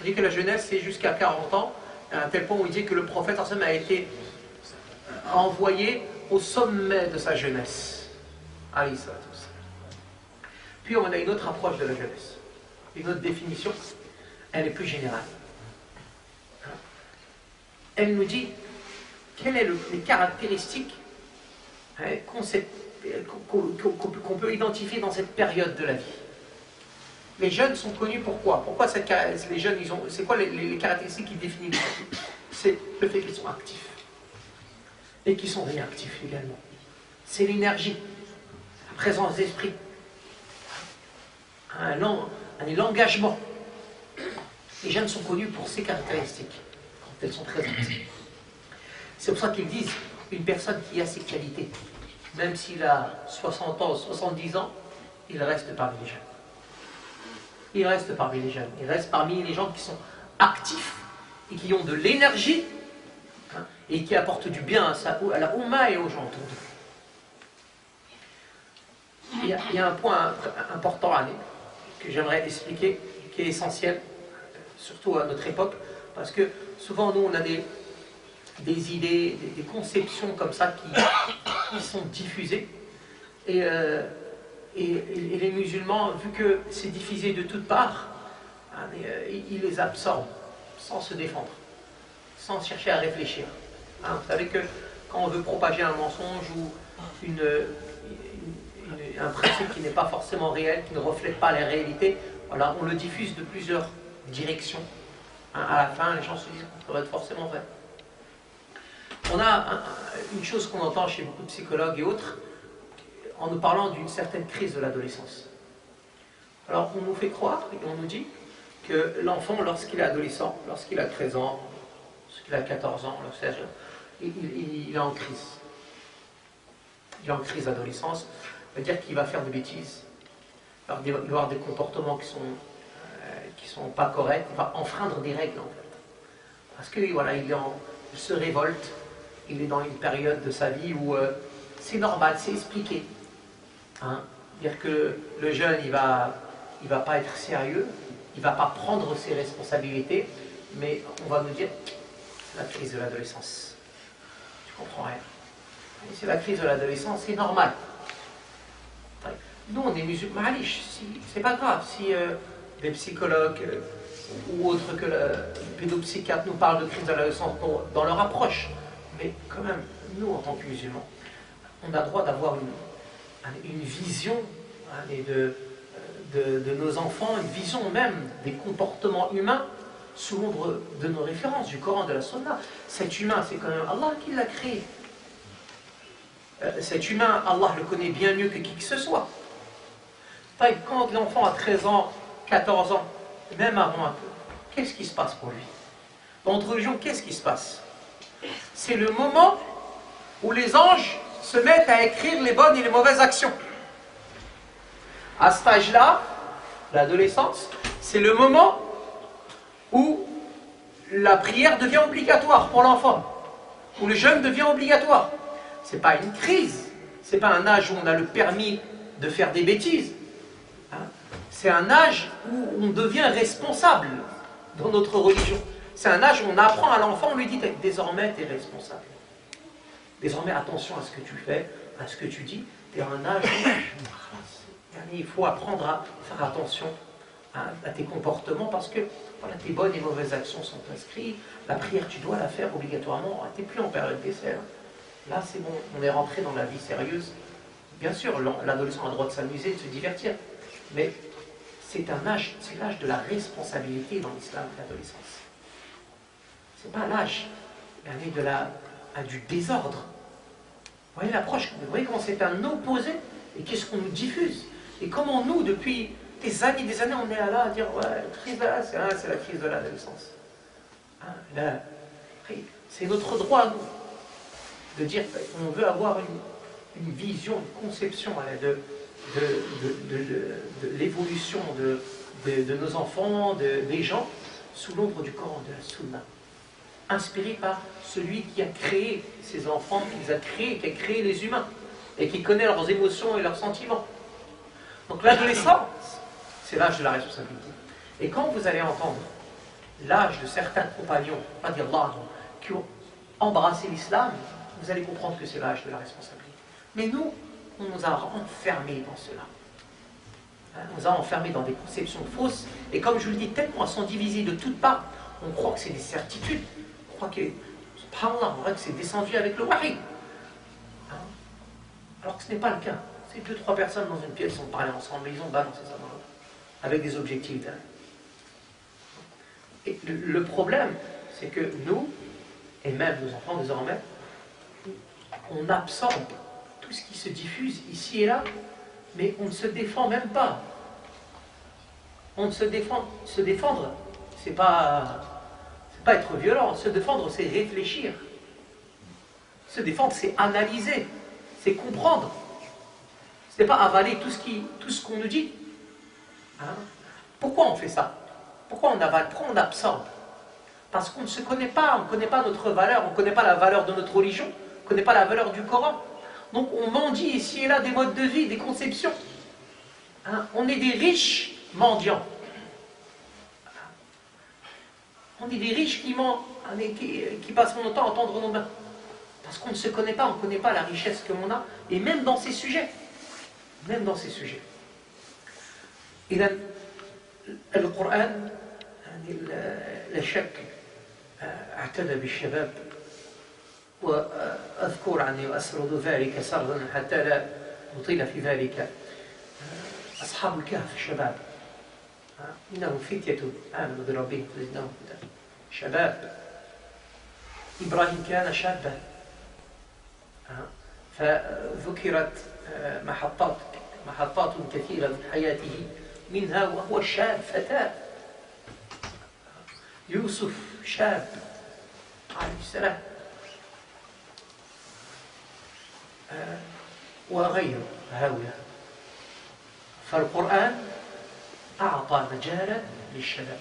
On dit que la jeunesse, c'est jusqu'à 40 ans, à un tel point où il dit que le prophète a été envoyé au sommet de sa jeunesse. Puis on a une autre approche de la jeunesse, une autre définition, elle est plus générale. Elle nous dit quelles sont les caractéristiques qu'on peut identifier dans cette période de la vie. Les jeunes sont connus pourquoi? Pourquoi les jeunes, c'est quoi les caractéristiques qui définissent? C'est le fait qu'ils sont actifs et qu'ils sont réactifs également. C'est l'énergie, la présence d'esprit, l'engagement. Les jeunes sont connus pour ces caractéristiques quand elles sont très actives. C'est pour ça qu'ils disent une personne qui a ces qualités, même s'il a 60 ans, 70 ans, il reste parmi les jeunes. Il reste parmi les jeunes, il reste parmi les gens qui sont actifs et qui ont de l'énergie, hein, et qui apportent du bien à la Ummah et aux gens autour d'eux. Il y a un point important que j'aimerais expliquer, qui est essentiel, surtout à notre époque, parce que souvent nous on a des idées, des conceptions comme ça qui sont diffusées. Et les musulmans, vu que c'est diffusé de toutes parts, hein, ils les absorbent sans se défendre, sans chercher à réfléchir. Hein, vous savez que quand on veut propager un mensonge ou un principe qui n'est pas forcément réel, qui ne reflète pas la réalité, voilà, on le diffuse de plusieurs directions. Hein, à la fin, les gens se disent que ça va être forcément vrai. On a une chose qu'on entend chez beaucoup de psychologues et autres, en nous parlant d'une certaine crise de l'adolescence. Alors, on nous fait croire et on nous dit que l'enfant, lorsqu'il est adolescent, lorsqu'il a 13 ans, lorsqu'il a 14 ans, il est en crise. Il est en crise d'adolescence, ça veut dire qu'il va faire des bêtises, il va avoir des comportements qui sont pas corrects, il va enfreindre des règles en fait. Parce que voilà, il se révolte, il est dans une période de sa vie où c'est normal, c'est expliqué. Hein, dire que le jeune, il va pas être sérieux, il va pas prendre ses responsabilités, mais on va nous dire, c'est la crise de l'adolescence. Tu comprends rien. C'est la crise de l'adolescence, c'est normal. Nous, on est musulmans, c'est pas grave. Si des psychologues ou autres que le pédopsychiatre nous parlent de crise de l'adolescence dans leur approche, mais quand même, nous, en tant que musulmans, on a le droit d'avoir une vision hein, de nos enfants, une vision même des comportements humains sous l'ombre de nos références, du Coran, de la Sunna. Cet humain, c'est quand même Allah qui l'a créé. Cet humain, Allah le connaît bien mieux que qui que ce soit. Quand l'enfant a 13 ans, 14 ans, même avant un peu, qu'est-ce qui se passe pour lui? Dans notre religion, qu'est-ce qui se passe? C'est le moment où les anges se mettent à écrire les bonnes et les mauvaises actions. À cet âge-là, l'adolescence, c'est le moment où la prière devient obligatoire pour l'enfant, où le jeûne devient obligatoire. Ce n'est pas une crise, ce n'est pas un âge où on a le permis de faire des bêtises. Hein, c'est un âge où on devient responsable dans notre religion. C'est un âge où on apprend à l'enfant, on lui dit désormais tu es responsable. Désormais attention à ce que tu fais, à ce que tu dis. Tu es à un âge où il faut apprendre à faire attention à tes comportements parce que voilà, tes bonnes et mauvaises actions sont inscrites. La prière, tu dois la faire obligatoirement. Tu n'es plus en période d'essai. Là, c'est bon, on est rentré dans la vie sérieuse. Bien sûr, l'adolescent a le droit de s'amuser, de se divertir. Mais c'est l'âge de la responsabilité dans l'islam, l'adolescence. C'est pas l'âge du désordre. Vous voyez l'approche, vous voyez comment c'est un opposé et qu'est-ce qu'on nous diffuse. Et comment nous, depuis des années, on est là à dire ouais, la crise là, c'est la crise de l'adolescence. Hein, c'est notre droit, nous, de dire qu'on veut avoir une vision, une conception de l'évolution de nos enfants, des gens, sous l'ombre du Coran, de la Sunna. Inspiré par celui qui a créé ces enfants, qui a créé les humains, et qui connaît leurs émotions et leurs sentiments. Donc l'adolescence, c'est l'âge de la responsabilité. Et quand vous allez entendre l'âge de certains compagnons, qui ont embrassé l'islam, vous allez comprendre que c'est l'âge de la responsabilité. Mais nous, on nous a enfermés dans cela. On nous a enfermés dans des conceptions fausses, et comme je vous le dis, tellement elles sont divisées de toutes parts, on croit que c'est des certitudes, on croit que, subhanallah, on croit que c'est descendu avec le wahi. Alors que ce n'est pas le cas. C'est 2-3 personnes dans une pièce, ont parlé ensemble, et ils ont balancé ça dans l'autre, avec des objectifs derrière. Et le problème, c'est que nous, et même nos enfants désormais, on absorbe tout ce qui se diffuse ici et là, mais on ne se défend même pas. On ne se défendre, c'est pas être violent. Se défendre, c'est réfléchir. Se défendre, c'est analyser, c'est comprendre. Ce n'est pas avaler tout ce qu'on nous dit. Hein? Pourquoi on fait ça? Pourquoi on avale? Pourquoi on absorbe? Parce qu'on ne se connaît pas, on ne connaît pas notre valeur, on ne connaît pas la valeur de notre religion, on ne connaît pas la valeur du Coran. Donc on mendie ici et là des modes de vie, des conceptions. Hein? On est des riches mendiants. On est des riches qui mentent. qui passe mon temps à tendre nos mains. Parce qu'on ne se connaît pas, on ne connaît pas la richesse que l'on a, et même dans ces sujets. Même dans ces sujets. إذا القرآن لا شك اعتنى بالشباب، وأذكر وأسرد ذلك سردا حتى لا نطيل في ذلك. أصحاب الكهف الشباب إنهم فتية آمنوا بربهم فزدناهم هدى. شباب. إبراهيم كان شابا، فذكرت محطات كثيرة من حياته، منها وهو شاب فتاة. يوسف شاب عليه السلام، وغيره هؤلاء. فالقرآن أعطى مجالا للشباب.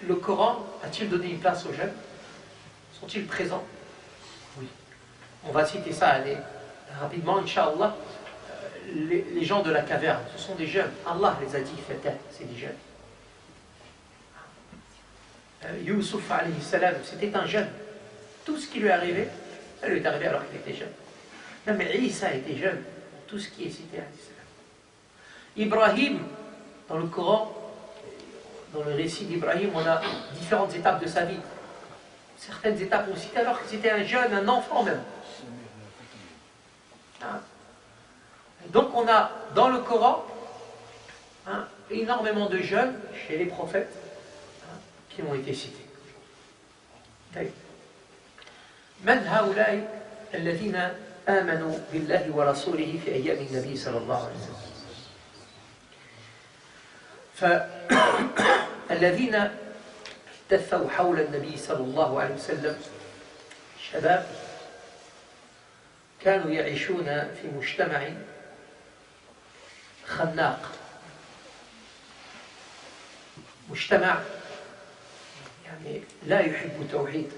Le Coran a-t-il donné une place aux jeunes? Sont-ils présents? Oui. On va citer ça rapidement, Inch'Allah. Les gens de la caverne, ce sont des jeunes. Allah les a dit, c'est des jeunes. Youssouf alayhi salam, c'était un jeune. Tout ce qui lui est arrivé, ça lui est arrivé alors qu'il était jeune. Même Isa était jeune. Tout ce qui est cité alayhi salam. Ibrahim, dans le Coran, dans le récit d'Ibrahim, on a différentes étapes de sa vie. Certaines étapes ont cité alors que c'était un jeune, un enfant même. Donc on a dans le Coran énormément de jeunes chez les prophètes qui ont été cités. من هؤلاء الذين آمنوا بالله ورسوله في أيام النبي صلى الله عليه وسلم؟ فالذين احتثوا حول النبي صلى الله عليه وسلم شباب كانوا يعيشون في مجتمع خناق، مجتمع لا يحب التوحيد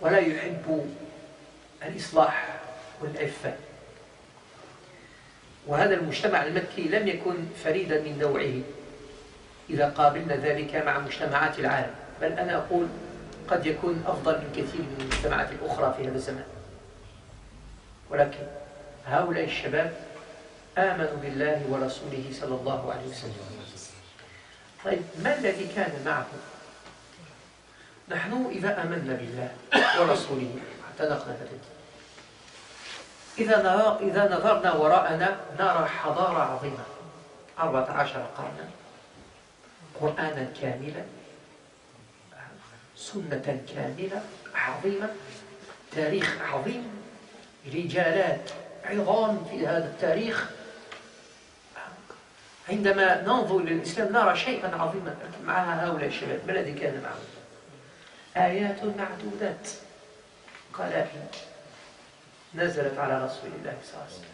ولا يحب الإصلاح والعفة. وهذا المجتمع المكي لم يكن فريدا من نوعه إذا قابلنا ذلك مع مجتمعات العالم، بل أنا أقول قد يكون أفضل من كثير من المجتمعات الأخرى في هذا الزمان. ولكن هؤلاء الشباب آمنوا بالله ورسوله صلى الله عليه وسلم. طيب ما الذي كان معه؟ نحن إذا آمنا بالله ورسوله اعتنقنا هذا. إذا نظرنا وراءنا نرى حضارة عظيمة 14 قرنا، قرآنا كاملا، سنة كاملة عظيمة، تاريخ عظيم، رجالات عظام في هذا التاريخ. عندما ننظر للإسلام نرى شيئا عظيما مع هؤلاء الشباب. ما الذي كان معهم؟ آيات معدودات قلائل نزلت على رسول الله صلى الله عليه وسلم،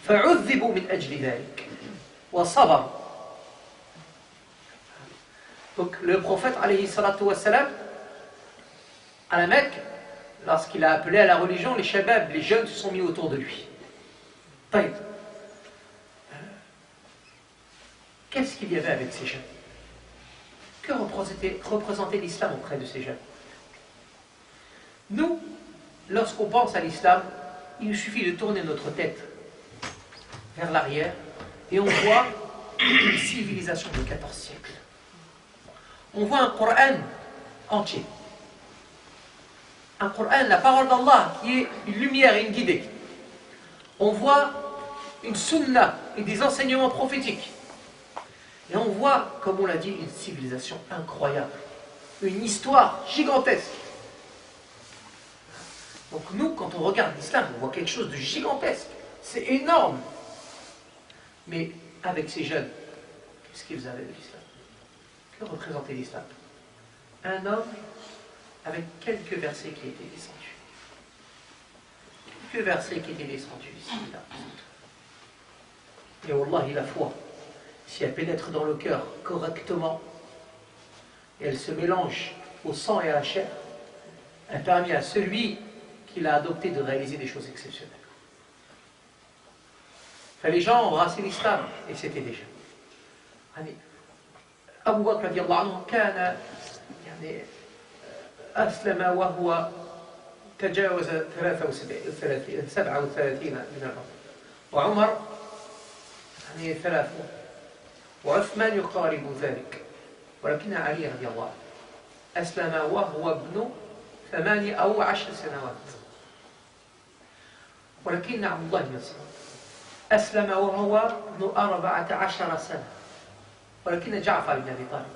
فعذبوا من أجل ذلك وصبروا. Donc le prophète alayhi salatu wassalam à la Mecque, lorsqu'il a appelé à la religion, les shabab, les jeunes se sont mis autour de lui. طيب. Qu'est-ce qu'il y avait avec ces jeunes? Que représentait l'islam auprès de ces jeunes? Nous, lorsqu'on pense à l'islam, il nous suffit de tourner notre tête vers l'arrière et on voit une civilisation de 14 siècles. On voit un Coran entier. Un Coran, la parole d'Allah, qui est une lumière et une guidée. On voit une sunna et des enseignements prophétiques. Et on voit, comme on l'a dit, une civilisation incroyable. Une histoire gigantesque. Donc nous, quand on regarde l'islam, on voit quelque chose de gigantesque. C'est énorme. Mais avec ces jeunes, qu'est-ce qu'ils avaient de l'islam? Que représentait l'islam? Un homme avec quelques versets qui étaient descendus. Quelques versets qui étaient descendus ici, là. Et Wallahi, la foi, si elle pénètre dans le cœur correctement, et elle se mélange au sang et à la chair, elle permet à celui qui l'a adopté de réaliser des choses exceptionnelles. Enfin, les gens ont embrassé l'islam, et c'était déjà. أبو بكر رضي الله عنه كان يعني أسلم وهو تجاوز 37 من العمر، وعمر يعني 3، وعثمان يقارب ذلك، ولكن علي رضي الله عنه أسلم وهو ابن 8 أو 10 سنوات. ولكن عبد الله بن مسعود أسلم وهو ابن 14 سنة. ولكن جعفر بن أبي طالب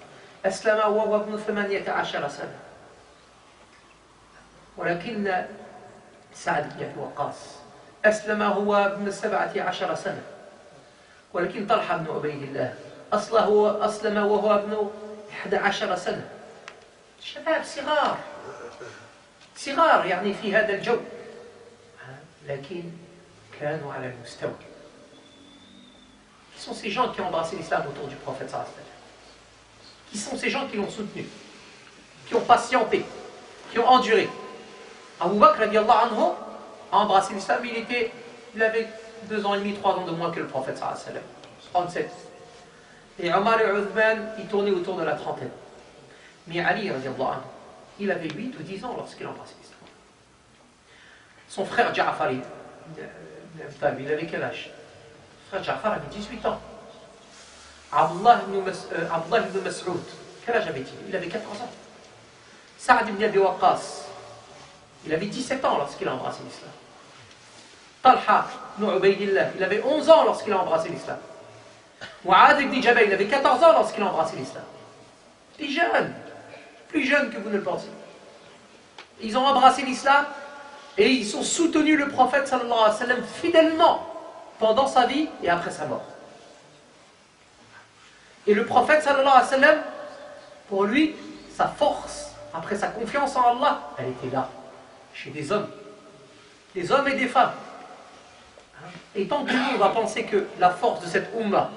أسلم وهو ابن 18 سنة. ولكن سعد بن أبي وقاص أسلم هو ابن 17 سنة. ولكن طلحة بن عبيد الله أسلم وهو ابن 11 سنة. شباب صغار يعني في هذا الجو، لكن كانوا على المستوى. Qui sont ces gens qui ont embrassé l'islam autour du prophète sallallahu alayhi wa sallam? Qui sont ces gens qui l'ont soutenu, qui ont patienté, qui ont enduré? Abu Bakr radiallahu anhu a embrassé l'islam, il avait 2 ans et demi, 3 ans de moins que le prophète sallallahu alayhi wa sallam, 37. Et Omar et Uthman, ils tournaient autour de la trentaine. Mais Ali radiallahu anhu, il avait 8 ou 10 ans lorsqu'il a embrassé l'islam. Son frère Ja'far, il avait quel âge? Frère Ja'far avait 18 ans. Abdullah ibn Mas'ud, quel âge avait-il? Il avait 14 ans. Sa'd ibn Abi Waqqas, il avait 17 ans lorsqu'il a embrassé l'islam. Talha ibn Ubaydillah, il avait 11 ans lorsqu'il a embrassé l'islam. Mu'adh ibn Jabal, il avait 14 ans lorsqu'il a embrassé l'islam. Des jeunes, plus jeunes que vous ne le pensez. Ils ont embrassé l'islam et ils ont soutenu le prophète sallallahu alayhi wa sallam fidèlement pendant sa vie et après sa mort. Et le prophète sallallahu alayhi wa sallam, pour lui, sa force, après sa confiance en Allah, elle était là, chez des hommes et des femmes. Et tant que nous, on va penser que la force de cette Ummah,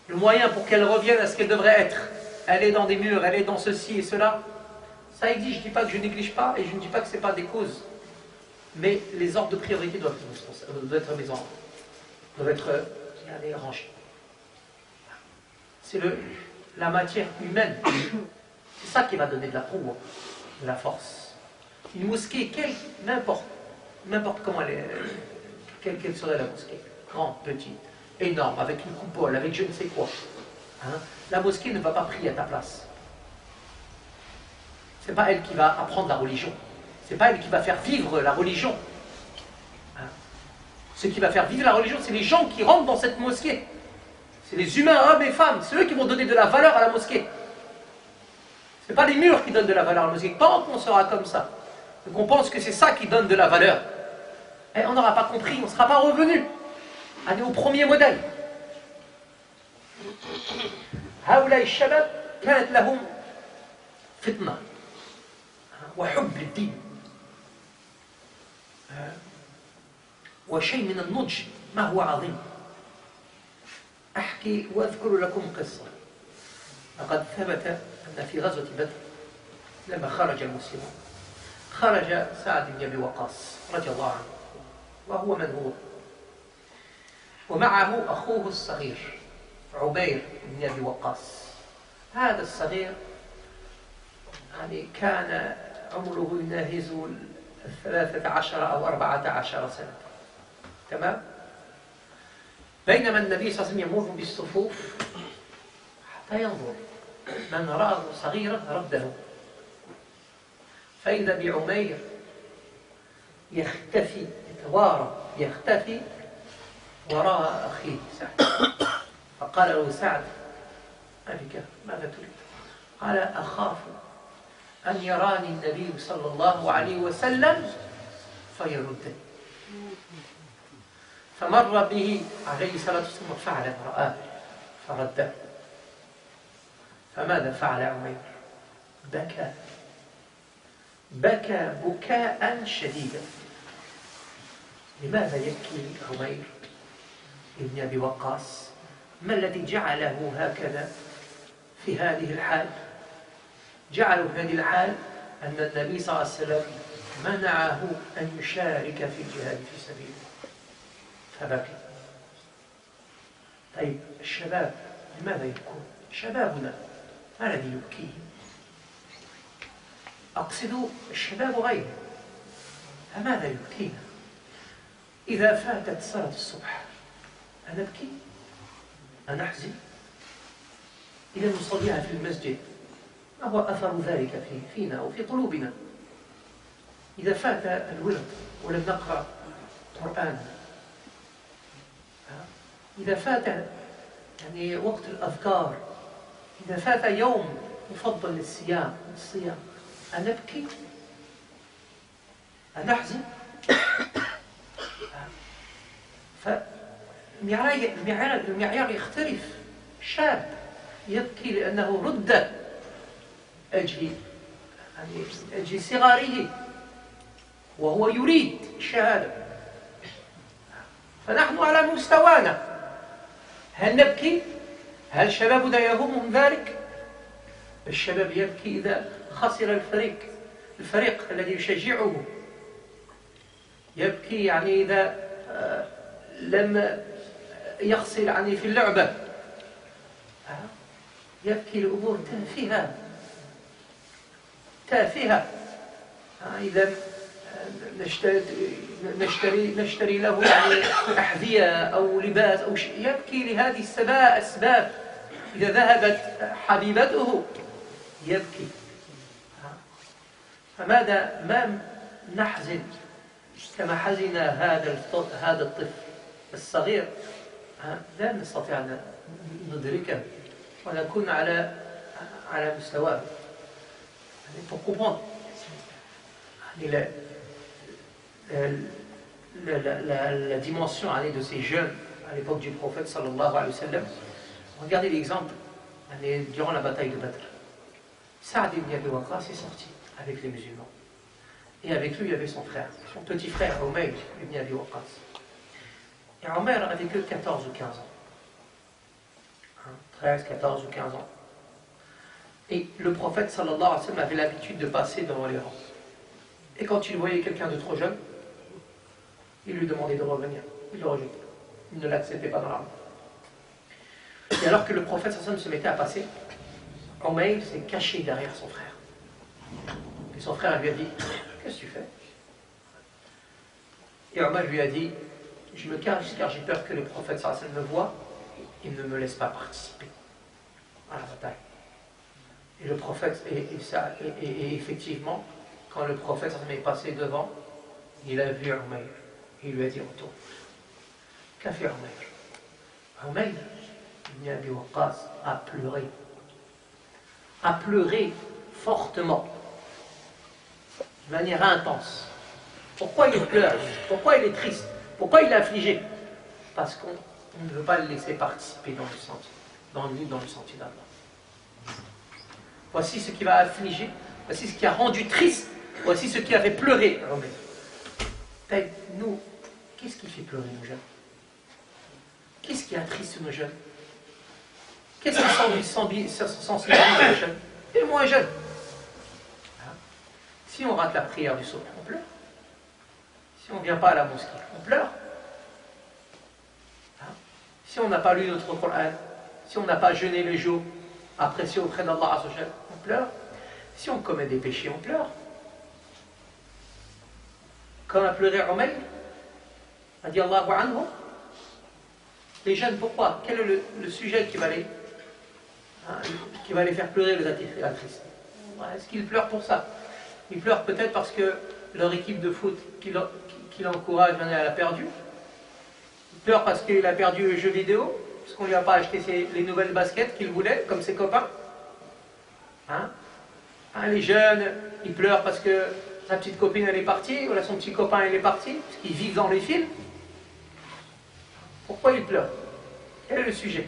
le moyen pour qu'elle revienne à ce qu'elle devrait être, elle est dans des murs, elle est dans ceci et cela, ça existe. Je ne dis pas que je néglige pas et je ne dis pas que ce n'est pas des causes. Mais les ordres de priorité doivent être mis en ordre, doivent être rangés. C'est la matière humaine. C'est ça qui va donner de la pouvoir, de la force. Une mosquée, n'importe comment quelle serait la mosquée, grande, petite, énorme, avec une coupole, avec je ne sais quoi. La mosquée ne va pas prier à ta place. Ce n'est pas elle qui va apprendre la religion. Ce n'est pas elle qui va faire vivre la religion. Ce qui va faire vivre la religion, c'est les gens qui rentrent dans cette mosquée. C'est les humains, hommes et femmes. C'est eux qui vont donner de la valeur à la mosquée. Ce n'est pas les murs qui donnent de la valeur à la mosquée. Tant qu'on sera comme ça, qu'on pense que c'est ça qui donne de la valeur, on n'aura pas compris, on ne sera pas revenu. Allez au premier modèle. هؤلاء الشباب كانت لهم فتنة وحب للدين وشيء من النضج ما هو عظيم. أحكي وأذكر لكم قصة. لقد ثبت أن في غزوة بدر لما خرج المسلمون خرج سعد بن أبي وقاص رضي الله عنه وهو من هو، ومعه أخوه الصغير عبير بن أبي وقاص. هذا الصغير يعني كان عمره يناهز 13 أو 14 سنة. تمام؟ بينما النبي صلى الله عليه وسلم يمر بالصفوف حتى ينظر، من رأى صغيرا رده، فإذا بعمير يختفي، يتوارى، يختفي وراء أخيه سعد. فقال له سعد: أبيك ماذا تريد؟ قال: أخاف أن يراني النبي صلى الله عليه وسلم فيردني. فمر به عليه الصلاة والسلام فعلا رآه فرده. فماذا فعل عمير؟ بكى بكاء شديدا. لماذا يبكي عمير ابن أبي وقاص؟ ما الذي جعله هكذا في هذه الحال؟ جعله في هذه الحال أن النبي صلى الله عليه وسلم منعه أن يشارك في الجهاد في سبيله فبكى. طيب الشباب لماذا يبكون؟ شبابنا ما الذي يبكيهم؟ أقصد الشباب غيره، فماذا يبكينا؟ إذا فاتت صلاة الصبح أنبكي؟ أنحزن؟ إذا نصليها في المسجد ما هو أثر ذلك فينا أو في قلوبنا؟ إذا فات الولد ولم نقرأ قرآن، إذا فات يعني وقت الأذكار، إذا فات يوم مفضل للصيام أنبكي؟ أنحزن؟ فالمعيار يختلف. شاب يبكي لأنه رد أجل صغاره وهو يريد الشهادة، فنحن على مستوانا. هل نبكي؟ هل شبابنا يهمهم ذلك؟ الشباب يبكي إذا خسر الفريق الذي يشجعه، يبكي يعني إذا لم يخسر في اللعبة، يبكي لأمور تافهة. إذا نشتري له أحذية أو لباس أو شيء، يبكي لهذه الأسباب. إذا ذهبت حبيبته يبكي. فماذا ما نحزن كما حزن هذا الطفل الصغير؟ لا نستطيع أن ندركه ونكون على مستواه. Pour comprendre la dimension de ces jeunes à l'époque du prophète sallallahu alayhi wa sallam, regardez l'exemple durant la bataille de Badr. Saad ibn Abi Waqqas est sorti avec les musulmans. Et avec lui, il y avait son frère, son petit frère, Umayr ibn Abi Waqqas. Et Umayr avait que 14 ou 15 ans. 13, 14 ou 15 ans. Et le prophète sallallahu alayhi wa sallam avait l'habitude de passer devant les rangs. Et quand il voyait quelqu'un de trop jeune, il lui demandait de revenir. Il le rejetait. Il ne l'acceptait pas dans l'armée. Et alors que le prophète sallallahu alayhi wa sallam se mettait à passer, Umayr s'est caché derrière son frère. Et son frère lui a dit: qu'est-ce que tu fais? Et Umayr lui a dit: je me cache car j'ai peur que le prophète sallallahu alayhi wa sallam me voie et ne me laisse pas participer à la bataille. Et le prophète, et effectivement, quand le prophète est passé devant, il a vu Umayr. Il lui a dit: retourne. Qu'a fait Umayr? Umayr ibn Abi Waqqas a pleuré fortement, de manière intense. Pourquoi il pleure? Pourquoi il est triste? Pourquoi il est affligé? Parce qu'on ne veut pas le laisser participer dans le sentier d'Allah. Voici ce qui va affliger, voici ce qui a rendu triste, voici ce qui a fait pleurer Umayr. Nous, qu'est-ce qui fait pleurer nos jeunes? Qu'est-ce qui attriste nos jeunes? Qu'est-ce qui sensibilise nos jeunes? Les moins jeunes. Si on rate la prière du soir, on pleure. Si on ne vient pas à la mosquée, on pleure. Si on n'a pas lu notre Coran, si on n'a pas jeûné les jours appréciés auprès d'Allah, on pleure. Si on commet des péchés, on pleure. Comme a pleuré Umayr, radiyallahu anhu. Les jeunes, pourquoi? Quel est le sujet qui va les faire pleurer, les attristes? Est-ce qu'ils pleurent pour ça? Ils pleurent peut-être parce que leur équipe de foot qui l'encourage, elle a perdu. Ils pleurent parce qu'il a perdu le jeu vidéo, parce qu'on ne lui a pas acheté les nouvelles baskets qu'il voulait, comme ses copains. Les jeunes, ils pleurent parce que sa petite copine elle est partie, ou son petit copain il est parti, parce qu'ils vivent dans les films. Pourquoi ils pleurent? Quel est le sujet?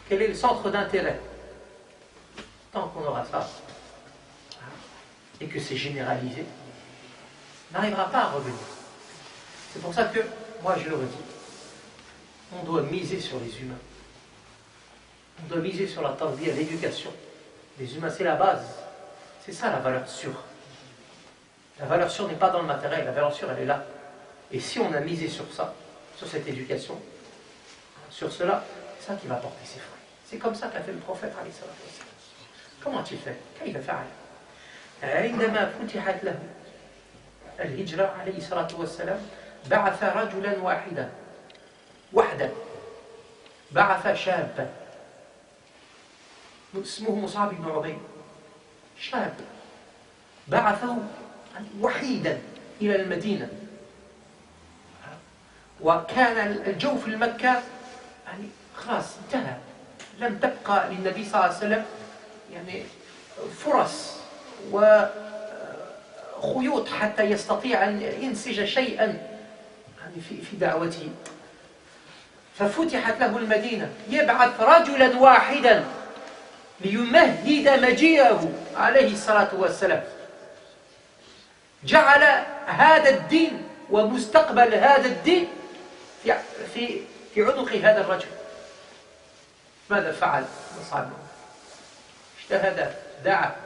Quel est le centre d'intérêt? Tant qu'on aura ça, et que c'est généralisé, on n'arrivera pas à revenir. C'est pour ça que, moi je le redis, on doit miser sur les humains. On doit miser sur la tarbiya, l'éducation. Les humains, c'est la base. C'est ça la valeur sûre. La valeur sûre n'est pas dans le matériel, la valeur sûre elle est là. Et si on a misé sur ça, sur cette éducation, sur cela, c'est ça qui va porter ses fruits. C'est comme ça qu'a fait le prophète. Comment tu fais? كيف فعل؟ عندما فتحت له الهجرة عليه الصلاة والسلام بعث رجلا وحدا بعث شابا اسمه مصعب بن عمير شاب بعثه وحيدا إلى المدينة وكان الجو في مكة يعني خلاص انتهى لم تبقى للنبي صلى الله عليه وسلم يعني فرص وخيوط حتى يستطيع أن ينسج شيئا يعني في دعوته ففتحت له المدينة يبعث رجلا واحدا ليمهد مجيئه عليه الصلاة والسلام جعل هذا الدين ومستقبل هذا الدين في عنق هذا الرجل. ماذا فعل مصعب؟ اجتهد دعا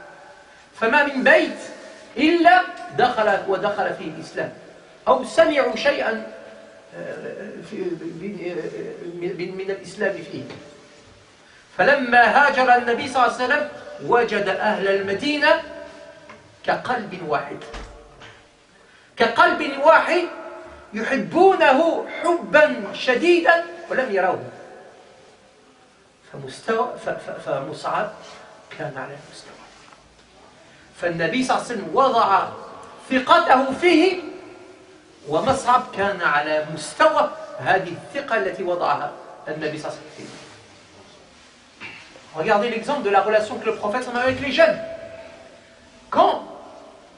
فما من بيت إلا دخل فيه الإسلام أو سمعوا شيئا من الإسلام فيه. فلما هاجر النبي صلى الله عليه وسلم وجد أهل المدينة كقلب واحد يحبونه حبا شديدا ولم يروه. فمصعب كان على المستوى. فالنبي صلى الله عليه وسلم وضع ثقته فيه ومصعب كان على مستوى هذه الثقة التي وضعها النبي صلى الله عليه وسلم فيه. Regardez l'exemple de la relation que le prophète a avec les jeunes. Quand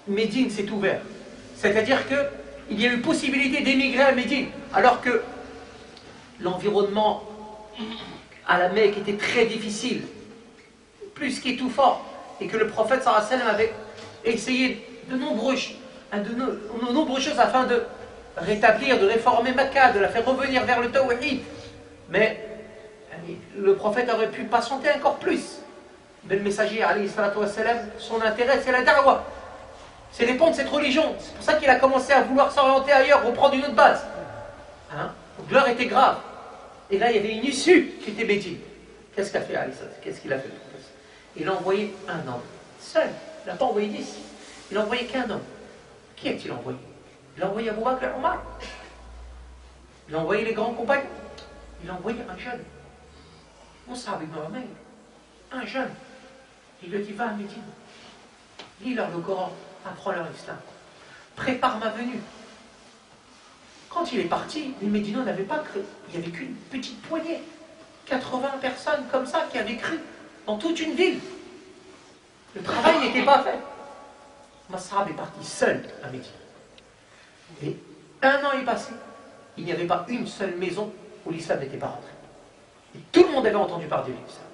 Médine s'est ouvert, c'est-à-dire qu'il y a eu possibilité d'émigrer à Médine, alors que l'environnement à la Mecque était très difficile, plus qu'étouffant, et que le prophète sallallahu alayhi wa sallam avait essayé de nombreuses choses afin de rétablir, de réformer Mecca, de la faire revenir vers le tawhid. Mais le prophète aurait pu patienter encore plus. Mais le messager, alayhi salatu wa salam, son intérêt c'est la da'wah. C'est répandre cette religion. C'est pour ça qu'il a commencé à vouloir s'orienter ailleurs, reprendre une autre base. Donc l'heure était grave. Et là il y avait une issue qui était Médine. Qu'est-ce qu'a fait alayhi salatu? Qu'est-ce qu'il a fait le prophète? Il a envoyé un homme, seul. Il n'a pas envoyé 10. Il n'a envoyé qu'un homme. Qui est-il envoyé? Il a envoyé Abu Bakr et Omar. Il a envoyé les grands compagnons. Il a envoyé un jeune. Mus'ab ibn Umayr, un jeune. Il lui dit, va à Médine. Lis-leur le Coran, apprends leur islam. Prépare ma venue. Quand il est parti, les Médinois n'avaient pas cru. Il n'y avait qu'une petite poignée. 80 personnes comme ça qui avaient cru dans toute une ville. Le travail n'était pas fait. Mus'ab est parti seul à Médine. Et un an est passé. Il n'y avait pas une seule maison où l'islam n'était pas rentré. Et tout le monde avait entendu parler de l'islam.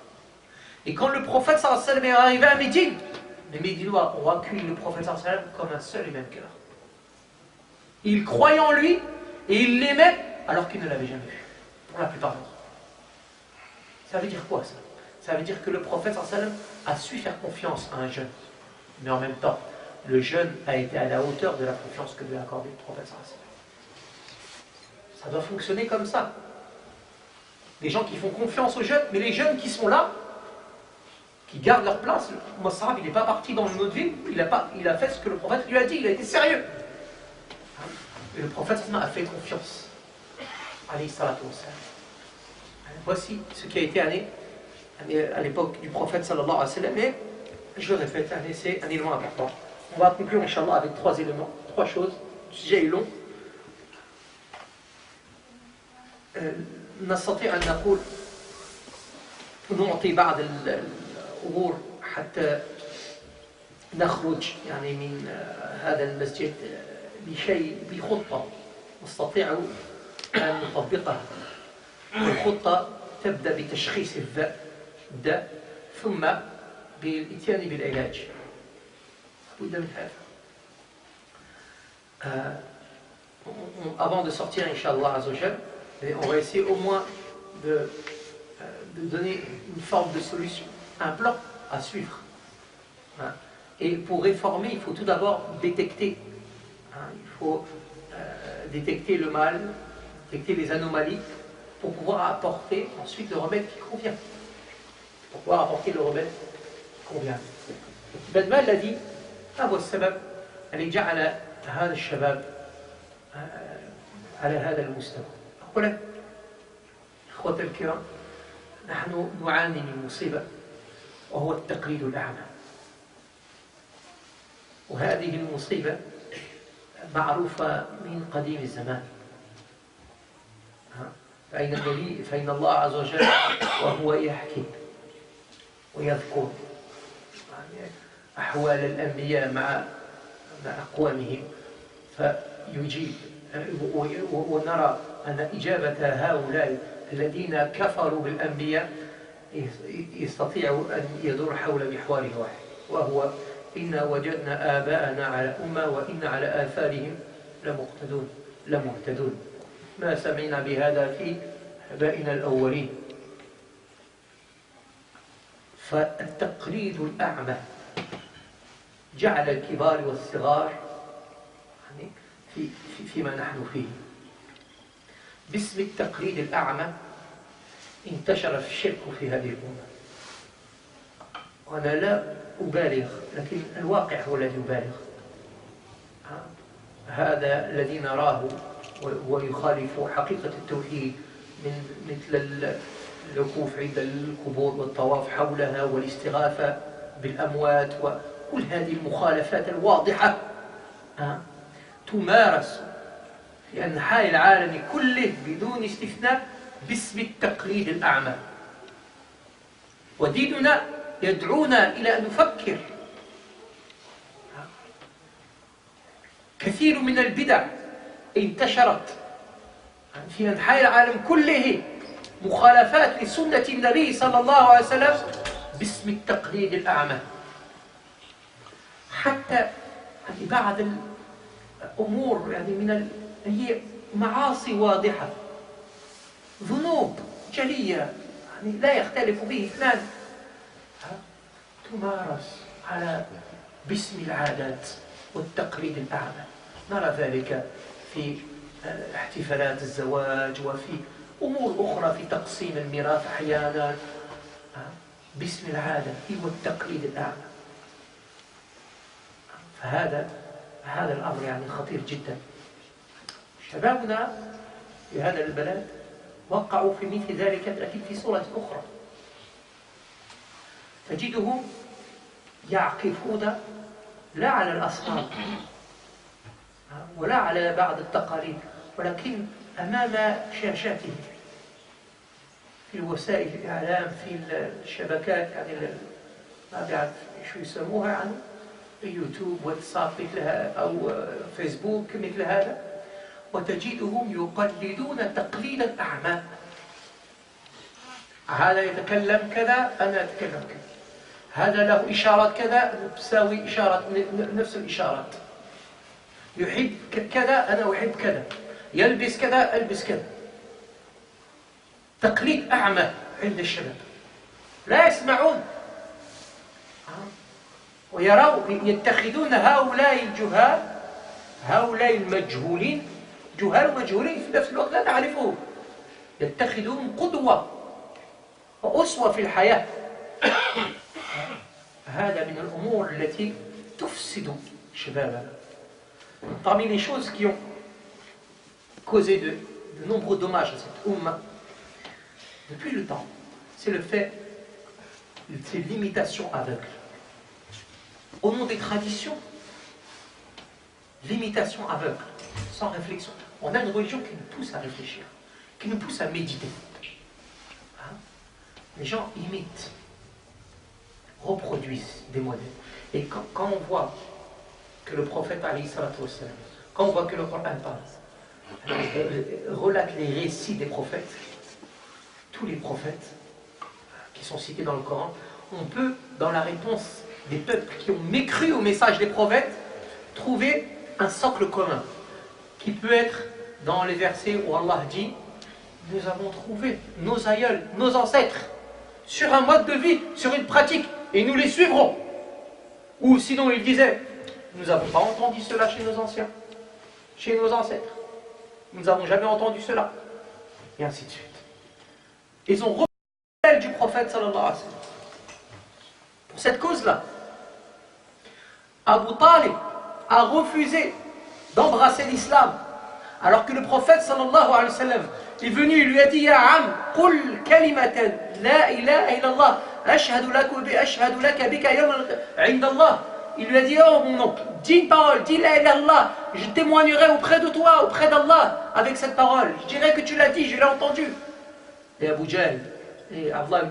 Et quand le prophète sallallahu alayhi wa sallam est arrivé à Médine, les Médinois ont accueilli le prophète sallallahu alayhi wa sallam comme un seul et même cœur. Ils croyaient en lui et ils l'aimaient alors qu'ils ne l'avaient jamais vu. Pour la plupart d'entre eux. Ça veut dire quoi ça? Ça veut dire que le prophète sallallahu alayhi wa sallam a su faire confiance à un jeune. Mais en même temps, le jeune a été à la hauteur de la confiance que lui a accordée le prophète sallallahu alayhi wa sallam. Ça doit fonctionner comme ça. Des gens qui font confiance aux jeunes, mais les jeunes qui sont là, qui gardent leur place, Mus'ab, il n'est pas parti dans une autre ville, il a fait ce que le prophète lui a dit, il a été sérieux. Et le prophète a fait confiance. Alayhi salatu wa salam. Voici ce qui a été à l'époque du prophète sallallahu alayhi wa sallam, et je le répète, c'est un élément important. On va conclure, Inch'Allah, avec 3 éléments, 3 choses. Le sujet est long. نستطيع أن نقول نعطي بعض الأمور حتى نخرج يعني من هذا المسجد بخطة نستطيع أن نطبقها. الخطة تبدأ بتشخيص الداء ثم بالإتيان بالعلاج. لابد من هذا. Avant de sortir, Inch'Allah Azzawajal, on va essayer au moins de donner une forme de solution, un plan à suivre. Et pour réformer, il faut tout d'abord détecter. Il faut détecter le mal, détecter les anomalies, pour pouvoir apporter ensuite le remède qui convient. Pour pouvoir apporter le remède qui convient. بن ما الذي هو السبب الذي جعل هذا الشباب على هذا المستوى؟ أقول لك إخوة الكرام، نحن نعاني من مصيبة وهو التقليد الأعمى، وهذه المصيبة معروفة من قديم الزمان. فإن الله عز وجل وهو يحكي ويذكر أحوال الأنبياء مع أقوامهم فيجيب، ونرى أن إجابة هؤلاء الذين كفروا بالأنبياء يستطيع أن يدور حول محور واحد، وهو إنا وجدنا آباءنا على أمة وإنا على آثارهم لمهتدون. ما سمعنا بهذا في آبائنا الأولين. فالتقليد الأعمى جعل الكبار والصغار فيما نحن فيه. باسم التقليد الأعمى انتشر الشرك في هذه الأمة، وأنا لا أبالغ، لكن الواقع هو الذي يبالغ. هذا الذي نراه ويخالف حقيقة التوحيد مثل الوقوف عند القبور والطواف حولها والاستغاثة بالأموات وكل هذه المخالفات الواضحة تمارس في أنحاء العالم كله بدون استثناء باسم التقليد الأعمى. وديننا يدعونا إلى أن نفكر. كثير من البدع انتشرت في أنحاء العالم كله، مخالفات لسنة النبي صلى الله عليه وسلم باسم التقليد الأعمى. حتى بعض الأمور هي معاصي واضحة، ذنوب جلية لا يختلف به اثنان، تمارس على باسم العادات والتقليد الأعمى. نرى ذلك في احتفالات الزواج وفي أمور أخرى، في تقسيم الميراث أحيانا باسم العادة والتقليد الأعمى. فهذا الأمر خطير جدا. شبابنا في هذا البلد وقعوا في مثل ذلك، لكن في صورة أخرى. تجدهم يعكفون لا على الأصنام ولا على بعض التقاليد، ولكن أمام شاشاتهم في وسائل الإعلام، في الشبكات، ما بعرف شو يسموها، يوتيوب، واتساب مثلها، أو فيسبوك مثل هذا. وتجدهم يقلدون تقليدا أعمى. هذا يتكلم كذا، أنا أتكلم كذا. هذا له إشارات كذا، تساوي إشارات نفس الإشارات. يحب كذا، أنا أحب كذا. يلبس كذا، ألبس كذا. تقليد أعمى عند الشباب، لا يسمعون ويرون، يتخذون هؤلاء الجهال، هؤلاء المجهولين، جهال ومجهولين في نفس الوقت لا نعرفهم، يتخذون قدوة وأسوة في الحياة. هذا من الأمور التي تفسد شبابنا. Parmi les choses qui ont causé de nombreux dommages à cette Ummah depuis le temps, c'est le fait, c'est l'imitation aveugle. Au nom des traditions, l'imitation aveugle, sans réflexion. On a une religion qui nous pousse à réfléchir, qui nous pousse à méditer. Les gens imitent, reproduisent des modèles. Et quand on voit que le prophète, quand on voit que le Coran relate les récits des prophètes, tous les prophètes qui sont cités dans le Coran, on peut, dans la réponse des peuples qui ont mécru au message des prophètes, trouver un socle commun, qui peut être dans les versets où Allah dit « Nous avons trouvé nos aïeuls, nos ancêtres, sur un mode de vie, sur une pratique, et nous les suivrons. » Ou sinon il disait « Nous n'avons pas entendu cela chez nos anciens, chez nos ancêtres. Nous n'avons jamais entendu cela. » Et ainsi de suite. Ils ont repris du prophète sallallahu alayhi wa sallam. cette cause-là. Abu Talib a refusé d'embrasser l'islam, alors que le prophète sallallahu alayhi wa sallam est venu, il lui a dit Ya Am, qul kalimatan la ilaha illallah, ashhadu laka bika yawm indallah. Il lui a dit oh mon oncle, dis une parole, dis la ilaha illallah, je témoignerai auprès de toi, auprès d'Allah avec cette parole. Je dirai que tu l'as dit, je l'ai entendu. Et Abu Jahl et Abdullah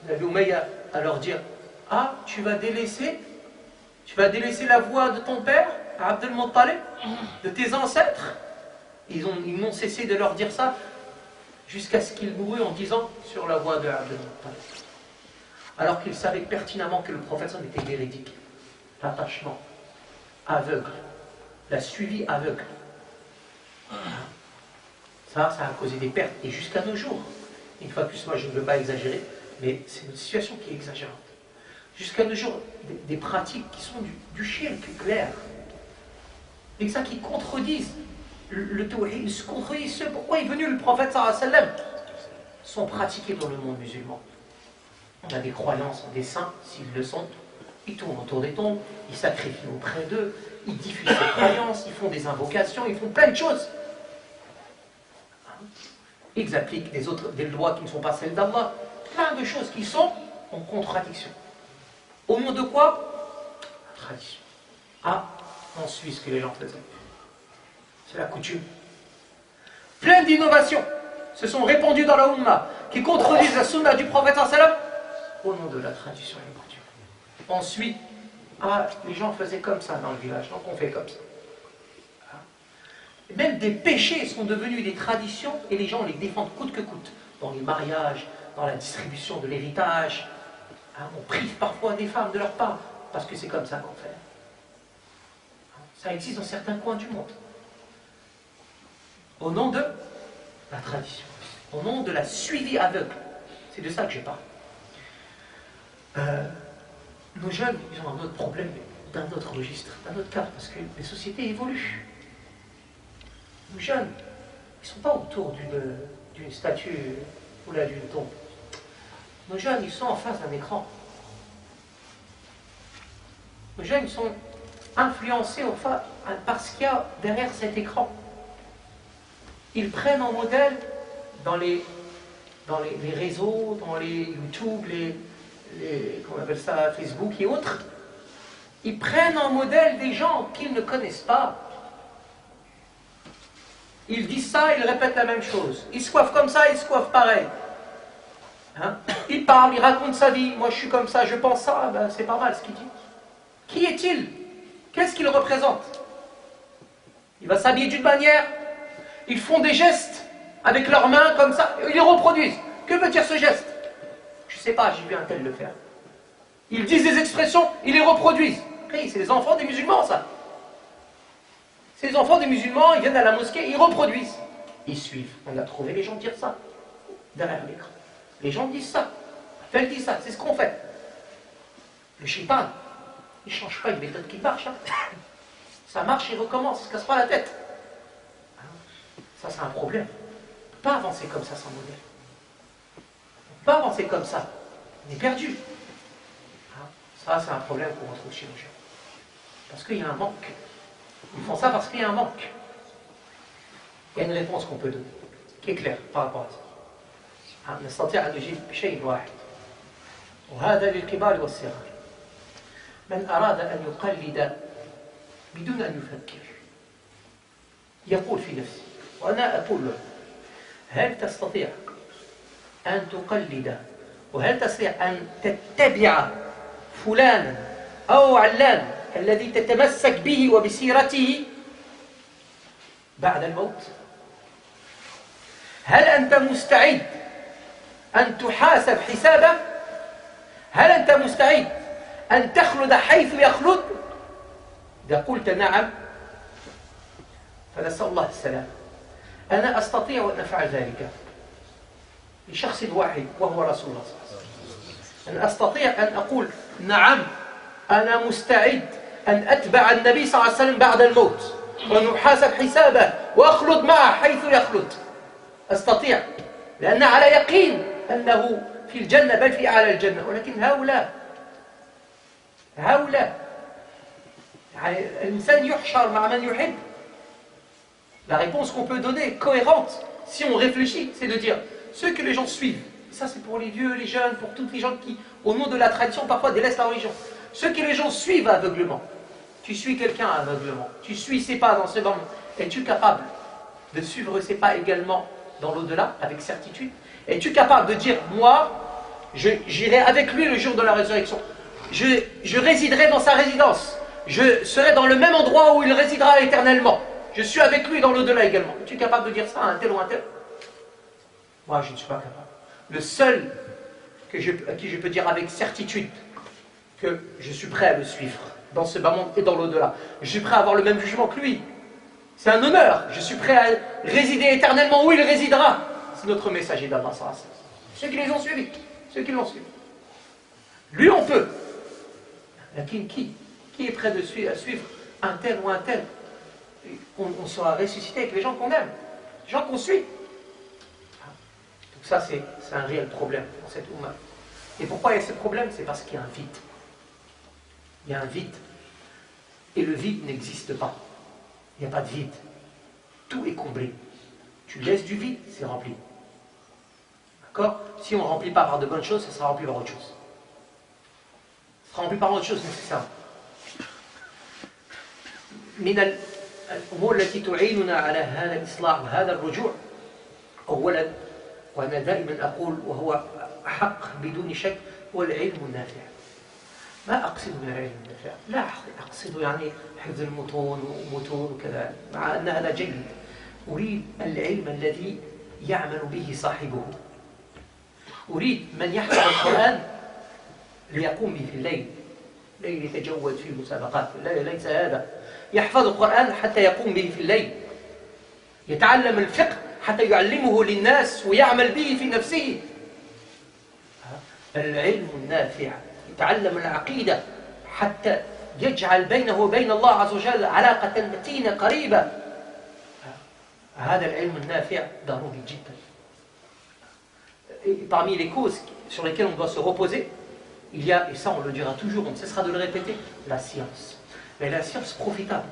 ibn Umayya à leur dire ah, tu vas délaisser la voie de ton père, Abdul Muttalib, de tes ancêtres. Ils n'ont cessé de leur dire ça jusqu'à ce qu'il mourut en disant sur la voie de Abdul Muttalib. Alors qu'ils savaient pertinemment que le prophète était véridique. L'attachement aveugle, la suivi aveugle. Ça a causé des pertes. Et jusqu'à nos jours, une fois de plus, moi je ne veux pas exagérer, mais c'est une situation qui est exagérante. Jusqu'à nos jours, des pratiques qui sont du shirk clair, et ça qui contredisent le tawhid, se contredisent ce pourquoi est venu le prophète sallallahu alayhi wa sallam, sont pratiqués dans le monde musulman. On a des croyances en des saints, s'ils le sont, ils tournent autour des tombes, ils sacrifient auprès d'eux, ils diffusent des croyances, ils font des invocations, ils font plein de choses. Ils appliquent des lois qui ne sont pas celles d'Allah, plein de choses qui sont en contradiction. Au nom de quoi? La tradition. Ah, on suit ce que les gens faisaient. C'est la coutume. Plein d'innovations se sont répandues dans la Ummah qui contredisent la sunna du prophète sallam au nom de la tradition et la coutume. Ensuite, ah, les gens faisaient comme ça dans le village, donc on fait comme ça. Même des péchés sont devenus des traditions et les gens les défendent coûte que coûte. Dans les mariages, dans la distribution de l'héritage. On prive parfois des femmes de leur part parce que c'est comme ça qu'on fait. Ça existe dans certains coins du monde. Au nom de la tradition, au nom de la suivi aveugle. C'est de ça que je parle. Nos jeunes, ils ont un autre problème, d'un autre registre, d'un autre cadre, parce que les sociétés évoluent. Nos jeunes, ils ne sont pas autour d'une statue ou là d'une tombe. Nos jeunes, ils sont en face d'un écran. Nos jeunes, ils sont influencés par ce qu'il y a derrière cet écran. Ils prennent en modèle dans les réseaux, dans les YouTube, comment on appelle ça, Facebook et autres. Ils prennent en modèle des gens qu'ils ne connaissent pas. Ils disent ça, ils répètent la même chose. Ils se coiffent comme ça, ils se coiffent pareil. Il parle, il raconte sa vie. Moi, je suis comme ça, je pense ça. Ben, c'est pas mal ce qu'il dit. Qui est-il? Qu'est-ce qu'il représente? Il va s'habiller d'une manière. Ils font des gestes avec leurs mains comme ça. Ils les reproduisent. Que veut dire ce geste? Je ne sais pas, j'ai vu un tel le faire. Ils disent des expressions, ils les reproduisent. Hey, c'est les enfants des musulmans, ça. C'est les enfants des musulmans, ils viennent à la mosquée, ils reproduisent. Ils suivent. On a trouvé les gens dire ça derrière l'écran. Les gens disent ça. Elle dit ça, c'est ce qu'on fait. Le shaitan, il ne change pas une méthode qui marche. Ça marche, il recommence, il ne se casse pas la tête. Ça, c'est un problème. On ne peut pas avancer comme ça sans modèle. On ne peut pas avancer comme ça. On est perdu. Ça, c'est un problème qu'on retrouve chez nos gens. Parce qu'il y a un manque. Ils font ça parce qu'il y a un manque. Il y a une réponse qu'on peut donner, qui est claire par rapport à ça. نستطيع أن نجيب بشيء واحد وهذا للكبار والصغار من أراد أن يقلد بدون أن يفكر يقول في نفسه وأنا أقول له هل تستطيع أن تقلد وهل تستطيع أن تتبع فلانا أو علان الذي تتمسك به وبسيرته بعد الموت؟ هل أنت مستعد أن تحاسب حسابه؟ هل أنت مستعد أن تخلد حيث يخلد؟ إذا قلت نعم فنسأل الله السلام. أنا أستطيع أن أفعل ذلك لشخص واحد وهو رسول الله صلى الله عليه وسلم. أنا أستطيع أن أقول نعم أنا مستعد أن أتبع النبي صلى الله عليه وسلم بعد الموت وأن أحاسب حسابه وأخلد معه حيث يخلد. أستطيع لأن على يقين أنه في الجنة بل في أعلى الجنة. ولكن هؤلاء La réponse qu'on peut donner, cohérente, si on réfléchit, c'est de dire ceux que les gens suivent. Ça, c'est pour les vieux, les jeunes, pour toutes les gens qui, au nom de la tradition, parfois délaissent la religion. Ceux que les gens suivent aveuglement. Tu suis quelqu'un aveuglement. Tu suis ses pas dans ce monde. Es-tu capable de suivre ses pas également dans l'au-delà, avec certitude? Es-tu capable de dire, moi, j'irai avec lui le jour de la résurrection. Je résiderai dans sa résidence. Je serai dans le même endroit où il résidera éternellement. Je suis avec lui dans l'au-delà également. Es-tu capable de dire ça à un tel ou un tel? Moi, je ne suis pas capable. Le seul à qui je peux dire avec certitude que je suis prêt à le suivre dans ce bas monde et dans l'au-delà. Je suis prêt à avoir le même jugement que lui. C'est un honneur. Je suis prêt à résider éternellement où il résidera. C'est notre messager d'Allah. Ceux qui les ont suivis. Ceux qui l'ont suivi. Lui, on peut. Qui est prêt à suivre un tel ou un tel? On sera ressuscité avec les gens qu'on aime, les gens qu'on suit. Donc ça, c'est un réel problème dans cette Oumma. Et pourquoi il y a ce problème? C'est parce qu'il y a un vide. Il y a un vide. Et le vide n'existe pas. Il n'y a pas de vide. Tout est comblé. Tu laisses du vide, c'est rempli. D'accord? Si on ne remplit pas par de bonnes choses, ça sera rempli par autre chose. Ça sera rempli par autre chose nécessairement. من الأمور التي تعيننا على هذا الإصلاح وهذا الرجوع أولا، وأنا دائما أقول وهو حق بدون شك، هو العلم النافع. ما أقصد من العلم النافع؟ لا أقصد يعني حفظ المتون ومتون وكذا، مع أن هذا جيد. أريد العلم الذي يعمل به صاحبه. أريد من يحفظ القرآن ليقوم به في الليل يتجود في المسابقات، ليس هذا. يحفظ القرآن حتى يقوم به في الليل. يتعلم الفقه حتى يعلمه للناس ويعمل به في نفسه. العلم النافع. يتعلم العقيدة حتى يجعل بينه وبين الله عز وجل علاقة متينة قريبة. هذا العلم النافع ضروري جدا. Et parmi les causes sur lesquelles on doit se reposer, il y a, et ça on le dira toujours, on ne cessera de le répéter, la science. Mais la science profitable.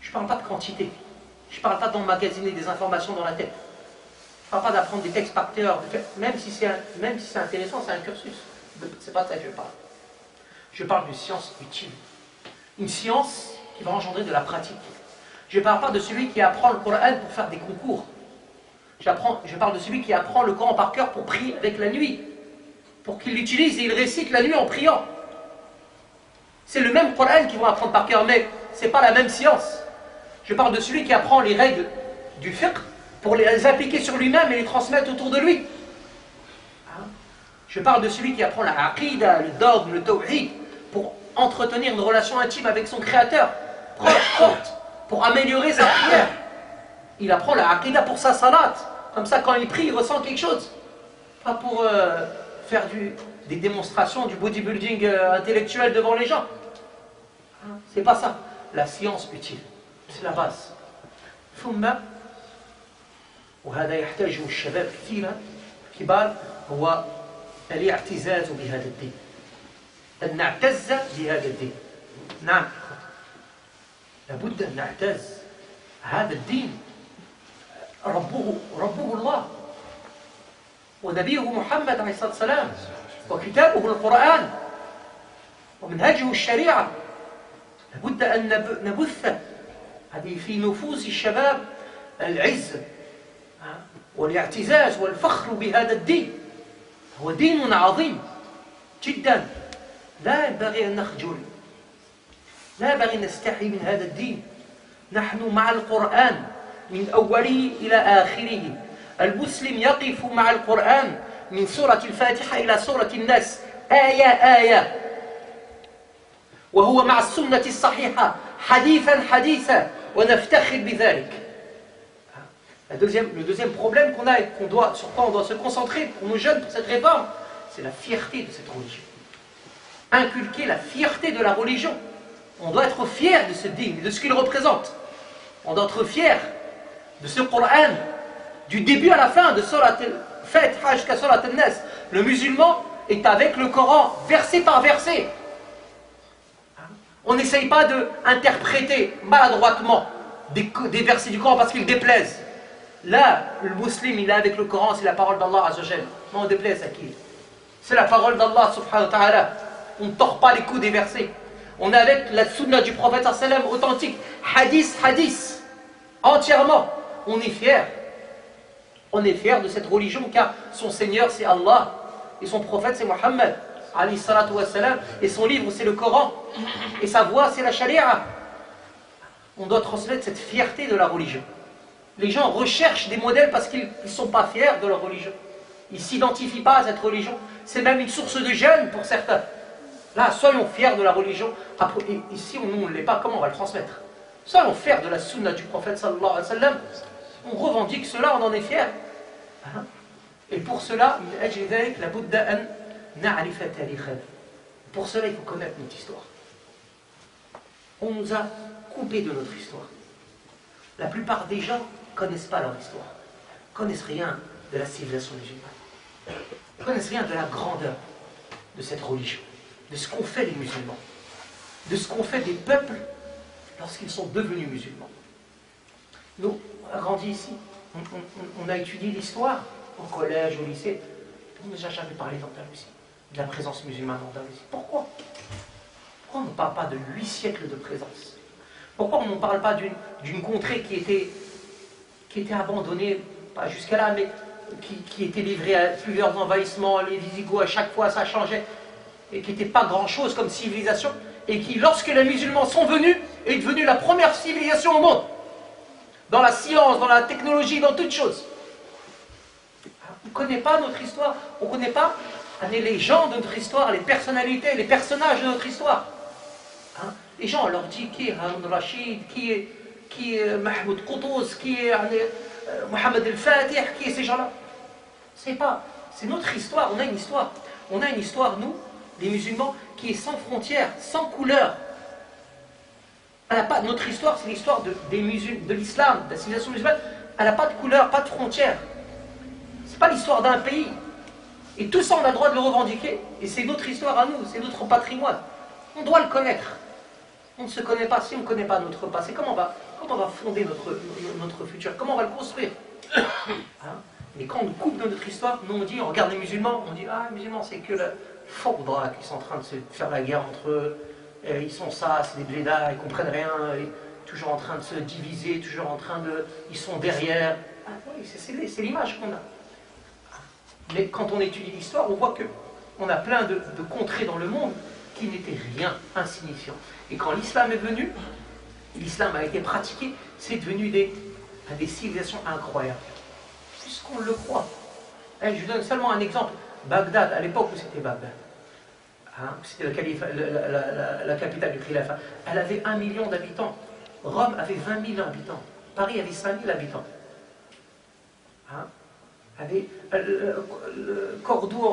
Je ne parle pas de quantité. Je ne parle pas d'emmagasiner des informations dans la tête. Je ne parle pas d'apprendre des textes par cœur. Même si c'est intéressant, c'est un cursus. Ce n'est pas de ça que je parle. Je parle d'une science utile. Une science qui va engendrer de la pratique. Je ne parle pas de celui qui apprend le Coran pour faire des concours. Je parle de celui qui apprend le Coran par cœur pour prier avec la nuit. Pour qu'il l'utilise et il récite la nuit en priant. C'est le même Coran qu'ils vont apprendre par cœur, mais ce n'est pas la même science. Je parle de celui qui apprend les règles du fiqh pour les appliquer sur lui-même et les transmettre autour de lui. Je parle de celui qui apprend la aqidah, le dogme, le tawhid, pour entretenir une relation intime avec son créateur, forte, pour améliorer sa prière. Il apprend la aqidah pour sa salat. Comme ça, quand il prie, il ressent quelque chose. Pas pour faire des démonstrations, du bodybuilding intellectuel devant les gens. C'est pas ça. La science utile. C'est la base. ثم وهذا يحتاجه الشباب كثيرا كبار هو الاعتزاز بهذا الدين. أن نعتز بهذا الدين. نعم. لابد أن نعتز. هذا الدين ربه الله ونبيه محمد عليه الصلاة والسلام وكتابه القرآن ومنهجه الشريعة. لابد أن نبث هذه في نفوس الشباب العز والاعتزاز والفخر بهذا الدين. هو دين عظيم جدا. لا ينبغي أن نخجل. لا ينبغي أن نستحي من هذا الدين. نحن مع القرآن من أوله إلى آخره. المسلم يقف مع القرآن من سورة الفاتحة إلى سورة الناس آية آية. وهو مع السنة الصحيحة حديثا ونفتخر بذلك. Le deuxième problème qu'on a et sur quoi on doit se concentrer pour nos jeunes, pour cette réforme, c'est la fierté de cette religion. Inculquer la fierté de la religion. On doit être fier de ce dîme, de ce qu'il représente. On doit être fier de ce Coran, du début à la fin de Surat al-Fatiha jusqu'à Surat al-Nas. Le musulman est avec le Coran, verset par verset. On n'essaye pas d'interpréter maladroitement des versets du Coran parce qu'ils déplaisent. Là, le musulman, il est avec le Coran, c'est la parole d'Allah Azzawajal. Mais on déplaise à qui? C'est la parole d'Allah subhanahu wa ta'ala. On ne tord pas les coups des versets. On est avec la sunna du prophète sallam authentique. Hadith. Entièrement. On est fiers. On est fiers de cette religion car son Seigneur c'est Allah. Et son prophète c'est Muhammad. Et son livre c'est le Coran. Et sa voix c'est la Sharia. On doit transmettre cette fierté de la religion. Les gens recherchent des modèles parce qu'ils ne sont pas fiers de leur religion. Ils ne s'identifient pas à cette religion. C'est même une source de gêne pour certains. Là, soyons fiers de la religion. Et ici, nous, on ne l'est pas, comment on va le transmettre? Soyons fiers de la sunna du prophète sallallahu alayhi wa sallam. On revendique cela, on en est fiers. Et pour cela, pour cela, il faut connaître notre histoire. On nous a coupé de notre histoire. La plupart des gens ne connaissent pas leur histoire. Ne connaissent rien de la civilisation musulmane. Ne connaissent rien de la grandeur de cette religion. De ce qu'ont fait les musulmans. De ce qu'ont fait des peuples lorsqu'ils sont devenus musulmans. Nous, on a grandi ici. On a étudié l'histoire au collège, au lycée. On ne nous a jamais parlé d'Andalousie, de la présence musulmane en Andalousie. Pourquoi? Pourquoi on ne parle pas de 8 siècles de présence? Pourquoi on ne parle pas d'une contrée qui était abandonnée, pas jusqu'à là, mais qui était livrée à plusieurs envahissements, les Visigoths, à chaque fois ça changeait, et qui n'était pas grand-chose comme civilisation, et qui, lorsque les musulmans sont venus, est devenue la première civilisation au monde, dans la science, dans la technologie, dans toutes choses. On ne connaît pas notre histoire, on ne connaît pas les gens de notre histoire, les personnalités, les personnages de notre histoire. Les gens, on leur dit qui est Haroun Rachid, qui est Mahmoud Qutuz, qui est Mohamed El-Fatih, qui est ces gens-là. C'est notre histoire, on a une histoire. On a une histoire, nous, les musulmans, qui est sans frontières, sans couleur. Notre histoire, c'est l'histoire de l'islam, de la civilisation musulmane. Elle n'a pas de couleur, pas de frontières. Ce n'est pas l'histoire d'un pays. Et tout ça, on a le droit de le revendiquer. Et c'est notre histoire à nous, c'est notre patrimoine. On doit le connaître. On ne se connaît pas. Si on ne connaît pas notre passé, comment on va fonder notre futur? Comment on va le construire? Mais quand on nous coupe de notre histoire, nous on dit, on regarde les musulmans, on dit, les musulmans c'est que le fawda, qui sont en train de se faire la guerre entre eux, ils sont ça, c'est des blédards, ils ne comprennent rien, toujours en train de se diviser, toujours en train de... Ils sont derrière. Oui, c'est l'image qu'on a. Mais quand on étudie l'histoire, on voit qu'on a plein de contrées dans le monde qui n'étaient rien, insignifiants. Et quand l'islam est venu, l'islam a été pratiqué, c'est devenu des civilisations incroyables. Puisqu'on le croit. Je vous donne seulement un exemple. Bagdad, à l'époque où c'était Bagdad, c'était la capitale du Khilafat, elle avait 1 million d'habitants. Rome avait 20 000 habitants. Paris avait 5 000 habitants. Cordoue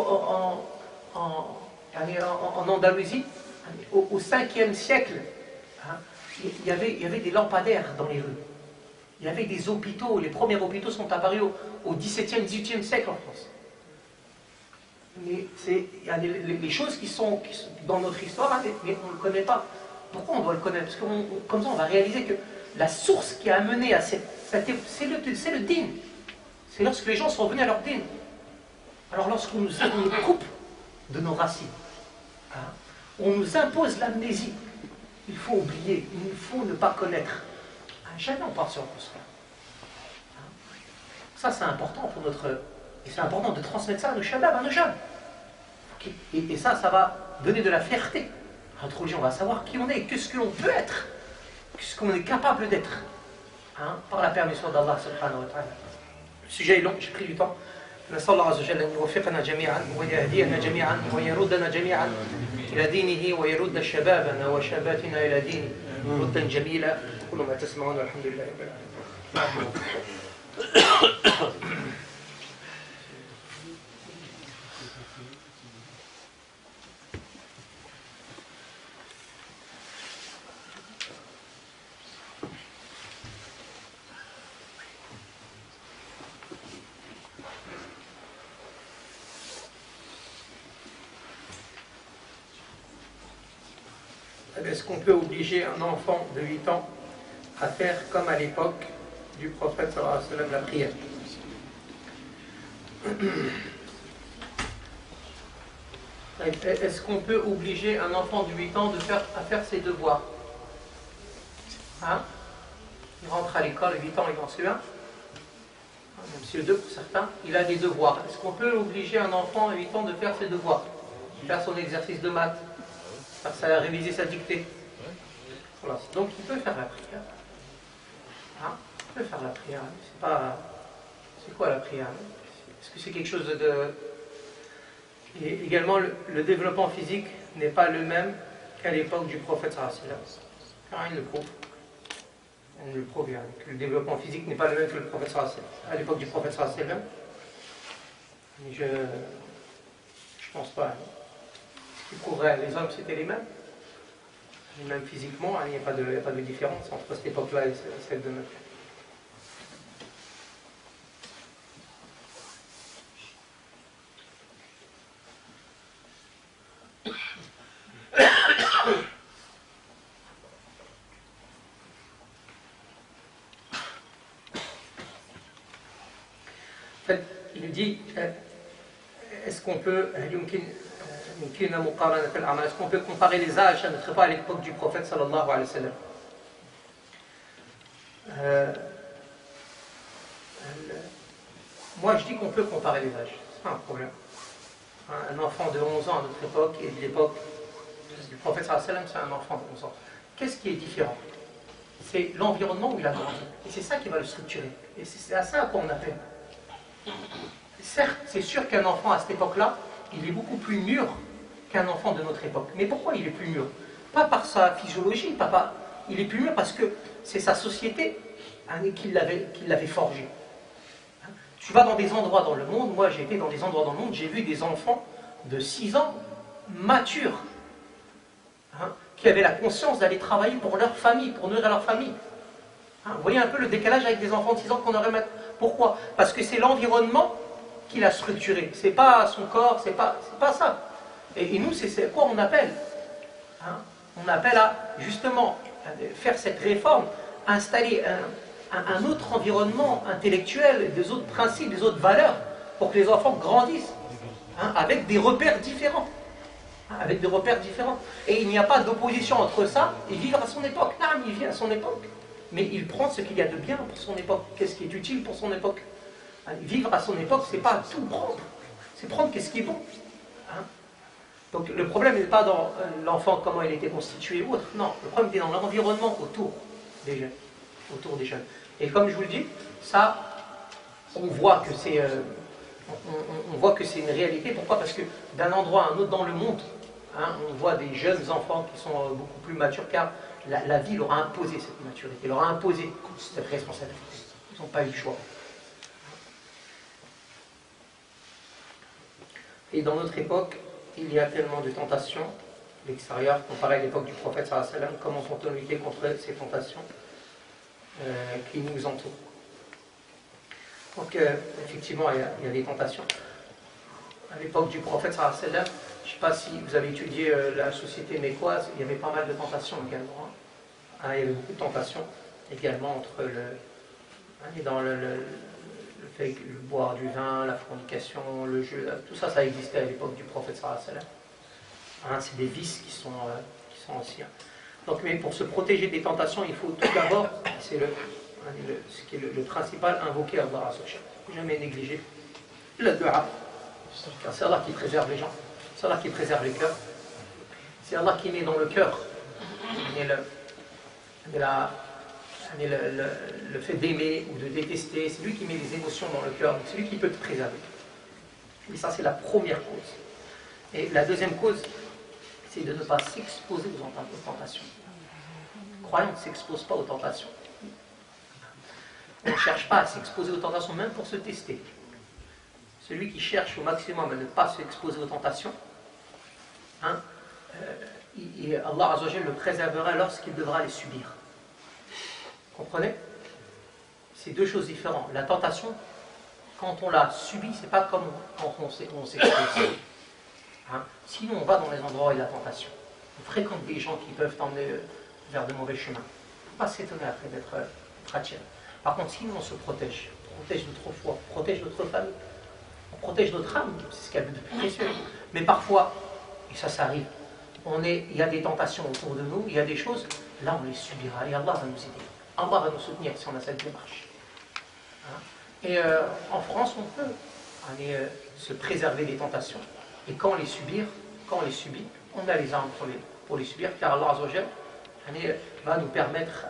en Andalousie, au 5e siècle, il y avait des lampadaires dans les rues. Il y avait des hôpitaux. Les premiers hôpitaux sont apparus au 17e, 18e siècle en France. Mais il y a les choses qui sont dans notre histoire, mais on ne le connaît pas. Pourquoi on doit le connaître? Parce que comme ça, on va réaliser que la source qui a amené à c'est le din. C'est lorsque les gens sont revenus à leur din. Alors lorsqu'on nous coupe de nos racines, on nous impose l'amnésie. Il faut oublier, il faut ne pas connaître. Jamais on part sur cela. Ça c'est important pour notre... Et c'est important de transmettre ça à nos shabab, à nos jeunes. Et ça va donner de la fierté à notre religion. On va savoir qui on est, qu'est-ce que l'on peut être, qu'est-ce qu'on est capable d'être, par la permission d'Allah subhanahu wa ta'ala. Le sujet est long, j'ai pris du temps. نسأل الله عز وجل أن يوفقنا جميعا ويهدينا جميعا ويردنا جميعا إلى دينه ويرد شبابنا وشاباتنا إلى دينه ردا جميلا. كل ما تسمعون والحمد لله رب العالمين. Est-ce qu'on peut obliger un enfant de 8 ans à faire comme à l'époque du prophète sallallahu alayhi wa sallam, la prière? Est-ce qu'on peut obliger un enfant de 8 ans à faire ses devoirs? Hein? Il rentre à l'école, 8 ans, il en suit un. Même si le 2 pour certains, il a des devoirs. Est-ce qu'on peut obliger un enfant à 8 ans de faire ses devoirs? Faire son exercice de maths, réviser sa dictée? Voilà. Donc il peut faire la prière. Hein? Il peut faire la prière. C'est quoi la prière? Est-ce que c'est quelque chose de... Et également, le développement physique n'est pas le même qu'à l'époque du prophète sallallahu alayhi wa sallam. Car il le prouve. On le prouve bien, que le développement physique n'est pas le même que le prophète sallallahu alayhi wa sallam. À l'époque du prophète sallallahu alayhi wa sallam, je pense pas. Ce qui prouverait, les hommes c'était les mêmes. Même physiquement, il n'y a pas de différence entre cette époque-là et celle de notre. Il dit, est-ce qu'on peut comparer les âges à notre époque, à l'époque du prophète sallallahu alayhi wa sallam? Moi je dis qu'on peut comparer les âges, c'est pas un problème. Un enfant de 11 ans à notre époque et de l'époque du prophète sallallahu alayhi wa sallam, c'est un enfant de 11 ans. Qu'est-ce qui est différent? C'est l'environnement où il a grandi. Et c'est ça qui va le structurer. Et c'est à ça qu'on appelle. Certes, c'est sûr qu'un enfant à cette époque-là, il est beaucoup plus mûr qu'un enfant de notre époque. Mais pourquoi il est plus mûr? Pas par sa physiologie, il est plus mûr parce que c'est sa société qui l'avait forgé. Tu vas dans des endroits dans le monde, moi j'ai été dans des endroits dans le monde, j'ai vu des enfants de 6 ans matures, qui avaient la conscience d'aller travailler pour leur famille, pour nourrir leur famille. Vous voyez un peu le décalage avec des enfants de 6 ans qu'on aurait maintenant. Pourquoi? Parce que c'est l'environnement qui l'a structuré. C'est pas son corps, c'est pas ça. Et nous, c'est quoi on appelle? On appelle à, justement, faire cette réforme, installer un autre environnement intellectuel, des autres principes, des autres valeurs, pour que les enfants grandissent, avec des repères différents. Avec des repères différents. Et il n'y a pas d'opposition entre ça et vivre à son époque. Non, il vit à son époque. Mais il prend ce qu'il y a de bien pour son époque. Qu'est-ce qui est utile pour son époque? Vivre à son époque, c'est pas tout prendre. C'est prendre qu'est-ce qui est bon. Donc le problème n'est pas dans l'enfant, comment il était constitué ou autre. Non, le problème est dans l'environnement autour des jeunes. Et comme je vous le dis, ça, on voit que c'est une réalité. Pourquoi? Parce que d'un endroit à un autre dans le monde, on voit des jeunes enfants qui sont beaucoup plus matures, car la vie leur a imposé cette maturité, leur a imposé cette responsabilité. Ils n'ont pas eu le choix. Et dans notre époque, il y a tellement de tentations l'extérieur, comparé à l'époque du prophète sallallahu alayhi wa sallam. Comment peut-on lutter contre ces tentations qui nous entourent? Donc effectivement, il y a des tentations. À l'époque du prophète sallallahu alayhi wa sallam, je ne sais pas si vous avez étudié la société mécoise, il y avait pas mal de tentations également. Il y avait beaucoup de tentations également entre le fait de boire du vin, la fornication, le jeu, tout ça, ça existait à l'époque du prophète sallallahu alayhi wa sallam. C'est des vices qui sont anciens. Donc, mais pour se protéger des tentations, il faut tout d'abord, c'est ce qui est le principal, invoquer Allah azza wa jalla. Jamais négliger le dua. Car c'est Allah qui préserve les gens, c'est Allah qui préserve les cœurs, c'est Allah qui met dans le cœur le fait d'aimer ou de détester, c'est lui qui met les émotions dans le cœur, c'est lui qui peut te préserver. Et ça, c'est la première cause. Et la deuxième cause, c'est de ne pas s'exposer aux tentations. Le croyant ne s'expose pas aux tentations. On ne cherche pas à s'exposer aux tentations, même pour se tester. Celui qui cherche au maximum à ne pas s'exposer aux tentations, Allah Azza wa Jalla le préservera lorsqu'il devra les subir. Comprenez? C'est deux choses différentes. La tentation, quand on la subit, c'est pas comme quand on s'expose. Sinon, on va dans les endroits où il y a la tentation. On fréquente des gens qui peuvent t'emmener vers de mauvais chemins. Il ne faut pas s'étonner après d'être attiré. Par contre, si nous on se protège notre foi, on protège notre famille, on protège notre âme, c'est ce qu'il y a de plus précieux. Mais parfois, et ça arrive, il y a des tentations autour de nous, il y a des choses, là on les subira et Allah va nous aider. Allah va nous soutenir si on a cette démarche. Hein? Et en France, on peut se préserver des tentations. Et quand on les subit, on a les armes pour les subir, car Allah Azza wa Jal va nous permettre,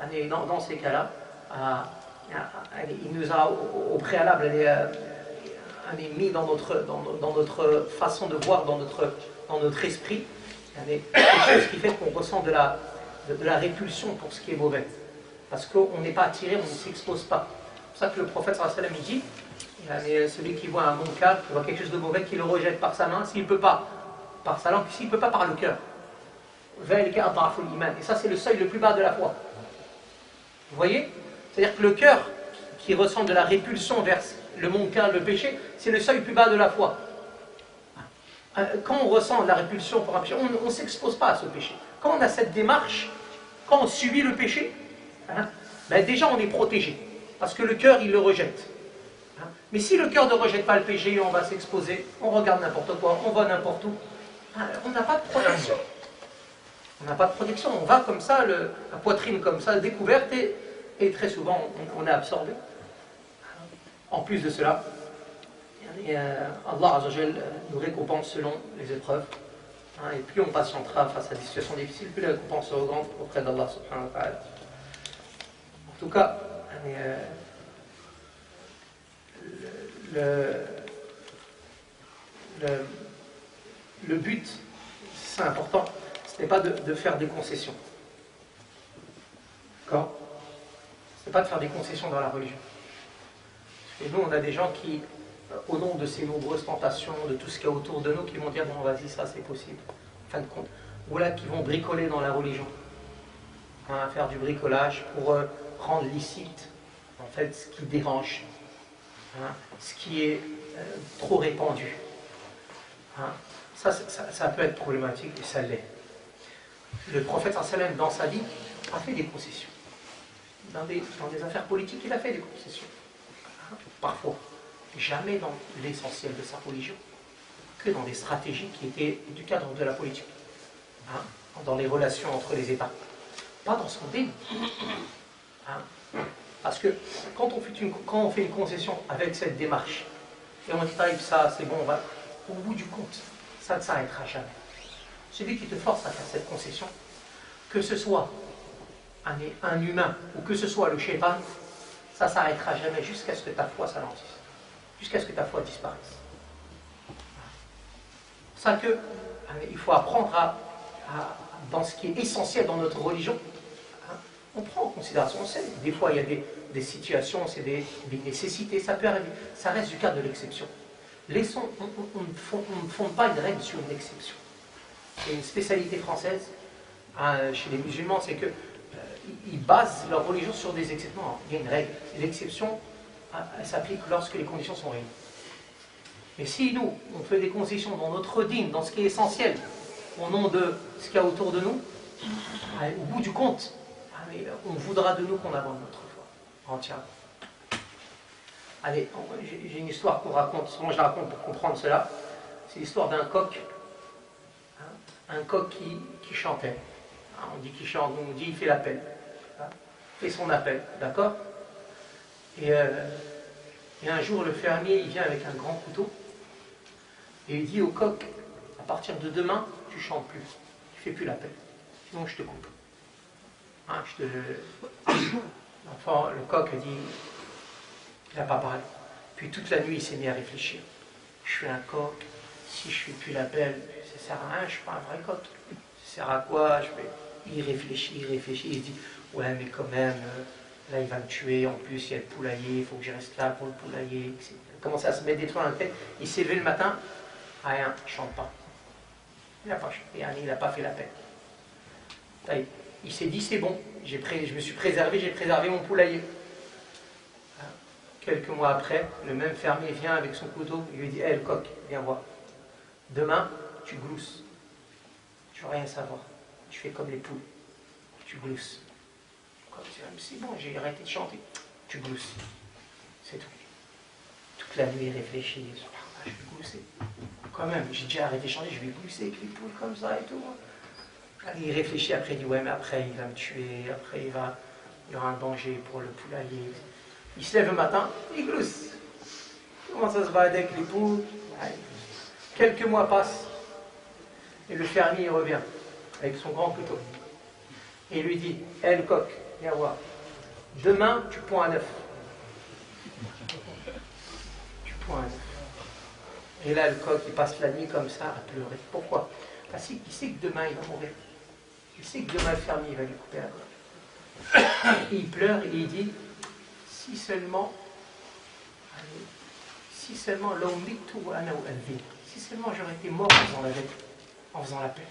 dans ces cas-là, il nous a au préalable mis dans notre façon de voir, dans notre esprit, quelque chose qui fait qu'on ressent de la répulsion pour ce qui est mauvais. Parce qu'on n'est pas attiré, on ne s'expose pas. C'est pour ça que le prophète sallallahu alayhi wa sallam dit, celui qui voit un munkar, qui voit quelque chose de mauvais, qui le rejette par sa main, s'il ne peut pas par sa langue, s'il ne peut pas par le cœur. Et ça, c'est le seuil le plus bas de la foi. Vous voyez? C'est-à-dire que le cœur qui ressent de la répulsion vers le munkar, le péché, c'est le seuil le plus bas de la foi. Quand on ressent de la répulsion pour un péché, on ne s'expose pas à ce péché. Quand on a cette démarche, quand on subit le péché, déjà on est protégé. Parce que le cœur, il le rejette. Mais si le cœur ne rejette pas le péché, on va s'exposer, on regarde n'importe quoi, on va n'importe où, on n'a pas de protection. On n'a pas de protection, on va comme ça, la poitrine comme ça, découverte, et très souvent on est absorbé. En plus de cela, Allah Azza wa Jal nous récompense selon les épreuves. Et plus on patientera face à des situations difficiles, plus les récompenses seront grandes auprès d'Allah subhanahu wa ta'ala. En tout cas, le but, c'est important, ce n'est pas de faire des concessions. D'accord? Ce n'est pas de faire des concessions dans la religion. Et nous, on a des gens qui, au nom de ces nombreuses tentations, de tout ce qu'il y a autour de nous, qui vont dire, bon, vas-y, ça c'est possible, en fin de compte. Ou là, qui vont bricoler dans la religion. Faire du bricolage pour rendre licite, en fait, ce qui dérange, ce qui est trop répandu. Ça peut être problématique, et ça l'est. Le prophète sallam, dans sa vie, a fait des concessions. Dans des affaires politiques, il a fait des concessions. Parfois. Jamais dans l'essentiel de sa religion, que dans des stratégies qui étaient du cadre de la politique. Dans les relations entre les États. Pas dans son dîme. Parce que quand on fait une concession avec cette démarche, et on dit, ça c'est bon, au bout du compte, ça ne s'arrêtera jamais. Celui qui te force à faire cette concession, que ce soit un humain ou que ce soit le shaitan, ça ne s'arrêtera jamais jusqu'à ce que ta foi s'alentisse, jusqu'à ce que ta foi disparaisse. C'est ça que il faut apprendre dans ce qui est essentiel dans notre religion. On prend en considération, on sait, des fois il y a des situations, c'est des nécessités, ça peut arriver, ça reste du cadre de l'exception. On ne fonde pas une règle sur une exception. C'est une spécialité française chez les musulmans, c'est qu'ils basent leur religion sur des exceptions. Non, il y a une règle. L'exception, elle s'applique lorsque les conditions sont réunies. Mais si nous, on fait des concessions dans notre dîme, dans ce qui est essentiel, au nom de ce qu'il y a autour de nous, au bout du compte, on voudra de nous qu'on abandonne notre foi entièrement. Allez, j'ai une histoire qu'on raconte, souvent je la raconte pour comprendre cela. C'est l'histoire d'un coq, un coq qui chantait. On dit qu'il chante, on dit il fait l'appel. Fait son appel, d'accord? Et un jour, le fermier, il vient avec un grand couteau et il dit au coq, à partir de demain, tu chantes plus, tu fais plus l'appel, sinon je te coupe. L'enfant, le coq a dit, il n'a pas parlé. Puis toute la nuit, il s'est mis à réfléchir. Je suis un coq, si je ne fais plus l'appel, ça ne sert à rien, je ne suis pas un vrai coq. Ça sert à quoi? Il réfléchit, il se dit, ouais, mais quand même, là il va me tuer, en plus il y a le poulailler, il faut que je reste là pour le poulailler. Il commence à se mettre des trucs dans la tête. Il s'est levé le matin, rien, il ne chante pas. Il n'a pas chanté, il n'a pas fait l'appel. Il s'est dit, c'est bon, je me suis préservé, j'ai préservé mon poulailler. Quelques mois après, le même fermier vient avec son couteau, il lui dit, hé, le coq, viens voir. Demain, tu glousses. Tu ne veux rien savoir. tu fais comme les poules, tu glousses. C'est bon, j'ai arrêté de chanter. Tu glousses. C'est tout. Toute la nuit, il réfléchit. Je vais glousser. Quand même, j'ai déjà arrêté de chanter, je vais glousser avec les poules comme ça et tout. Il réfléchit après, il dit ouais, mais après il va me tuer, après il y aura un danger pour le poulailler. Il se lève le matin, il glousse. Il commence à se balader avec les poules. Quelques mois passent et le fermier revient avec son grand couteau. Et il lui dit, hé le coq, viens voir. Demain, tu ponds un œuf. Tu ponds un œuf. Et là, le coq, il passe la nuit comme ça à pleurer. Pourquoi? Parce qu'il sait que demain, il va mourir. Il sait que demain, le fermier va lui couper la gorge. Et il pleure et il dit, si seulement, si seulement j'aurais été mort en faisant la paix.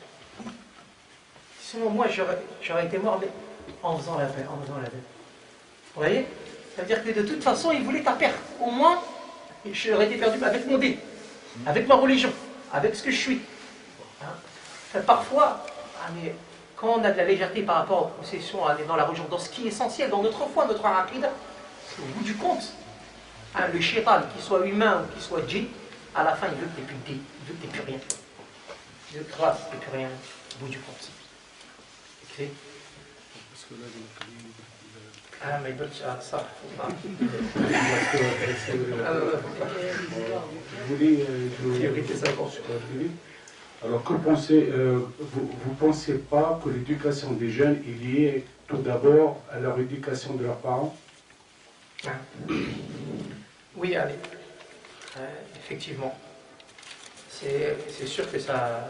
Si seulement moi, j'aurais été mort, mais en faisant la paix. Vous voyez? Ça veut dire que de toute façon, il voulait ta perte. Au moins, j'aurais été perdu avec mon dé, avec ma religion, avec ce que je suis. Hein? Parfois, mais quand on a de la légèreté par rapport aux possessions, dans la religion, dans ce qui est essentiel, dans notre foi, notre aqida, au bout du compte, le shaitan, qu'il soit humain ou qu'il soit djinn, à la fin, il veut que tu n'aies plus de dé, il veut que tu n'aies plus rien. Il veut que tu n'aies plus rien au bout du compte. Okay. Ah, mais d'autres, ça, faut pas. Je voulais alors, que pensez, vous pensez pas que l'éducation des jeunes est liée tout d'abord à leur éducation de leurs parents? Oui, allez. Effectivement. C'est sûr que ça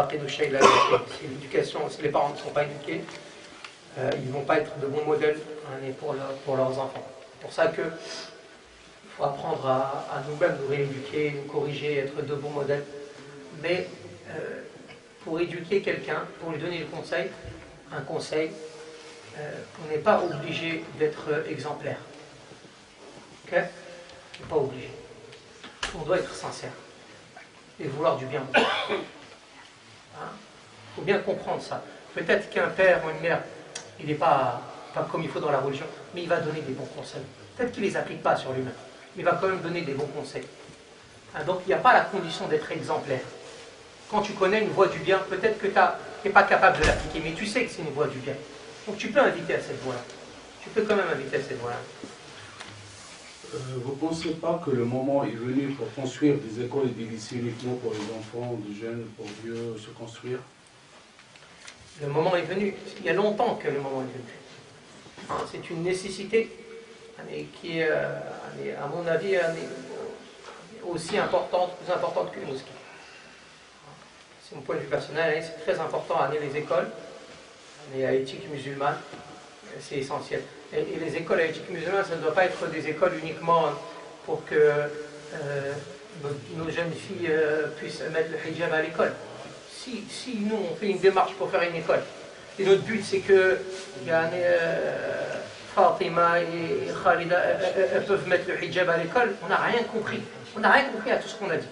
fait si l'éducation, si les parents ne sont pas éduqués, ils ne vont pas être de bons modèles pour leurs enfants. C'est pour ça qu'il faut apprendre à nous-mêmes nous rééduquer, nous corriger, être de bons modèles. Mais pour éduquer quelqu'un, pour lui donner un conseil, on n'est pas obligé d'être exemplaire. Ok? On n'est pas obligé. On doit être sincère et vouloir du bien. Il faut bien comprendre ça. Peut-être qu'un père ou une mère, il n'est pas comme il faut dans la religion, mais il va donner des bons conseils. Peut-être qu'il ne les applique pas sur lui-même, mais il va quand même donner des bons conseils. Donc il n'y a pas la condition d'être exemplaire. Quand tu connais une voie du bien, peut-être que tu n'es pas capable de l'appliquer, mais tu sais que c'est une voie du bien. Donc tu peux inviter à cette voie-là. Tu peux quand même inviter à cette voie-là. Vous ne pensez pas que le moment est venu pour construire des écoles et des lycées uniquement pour les enfants, des jeunes, pour mieux se construire? Le moment est venu. Il y a longtemps que le moment est venu. C'est une nécessité qui est, à mon avis, aussi importante, plus importante que les mosquées. C'est mon point de vue personnel, c'est très important à les écoles, à éthique musulmane, c'est essentiel. Et les écoles à éthique musulmane, ça ne doit pas être des écoles uniquement pour que nos jeunes filles puissent mettre le hijab à l'école. Si nous, on fait une démarche pour faire une école, et notre but c'est que Fatima et Khalida peuvent mettre le hijab à l'école, on n'a rien compris. On n'a rien compris à tout ce qu'on a dit.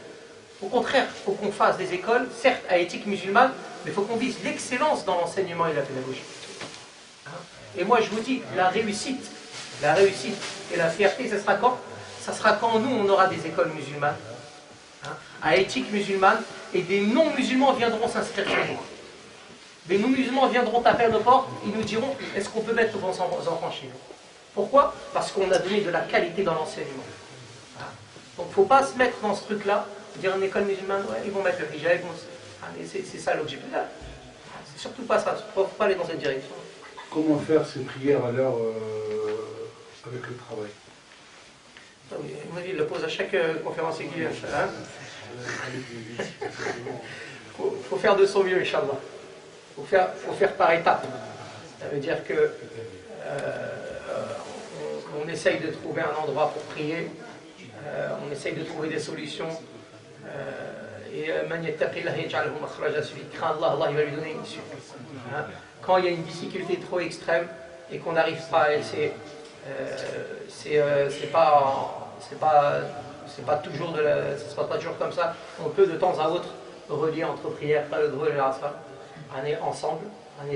Au contraire, il faut qu'on fasse des écoles, certes à éthique musulmane, mais il faut qu'on vise l'excellence dans l'enseignement et la pédagogie. Et moi je vous dis, la réussite et la fierté, ça sera quand? Ça sera quand nous, on aura des écoles musulmanes, à éthique musulmane, et des non-musulmans viendront s'inscrire chez nous. Des non-musulmans viendront taper à nos portes, ils nous diront, est-ce qu'on peut mettre nos enfants chez nous? Pourquoi? Parce qu'on a donné de la qualité dans l'enseignement. Donc il ne faut pas se mettre dans ce truc-là, dire une école musulmane, ouais, ils vont mettre le hijab, c'est ça l'objectif. C'est surtout pas ça, il ne faut pas aller dans cette direction. Comment faire ces prières alors avec le travail? Il le pose à chaque conférence qui vient. Il faut faire de son mieux, Inch'Allah. Il faut faire par étapes. Ça veut dire que on essaye de trouver un endroit pour prier, on essaye de trouver des solutions. Et celui qui craint Allah, Allah il va lui donner une issue. Quand il y a une difficulté trop extrême et qu'on n'arrive pas à essayer, c'est pas toujours ça se passe pas toujours comme ça. On peut de temps à autre relier entre prières, le droit et l'asr, ensemble,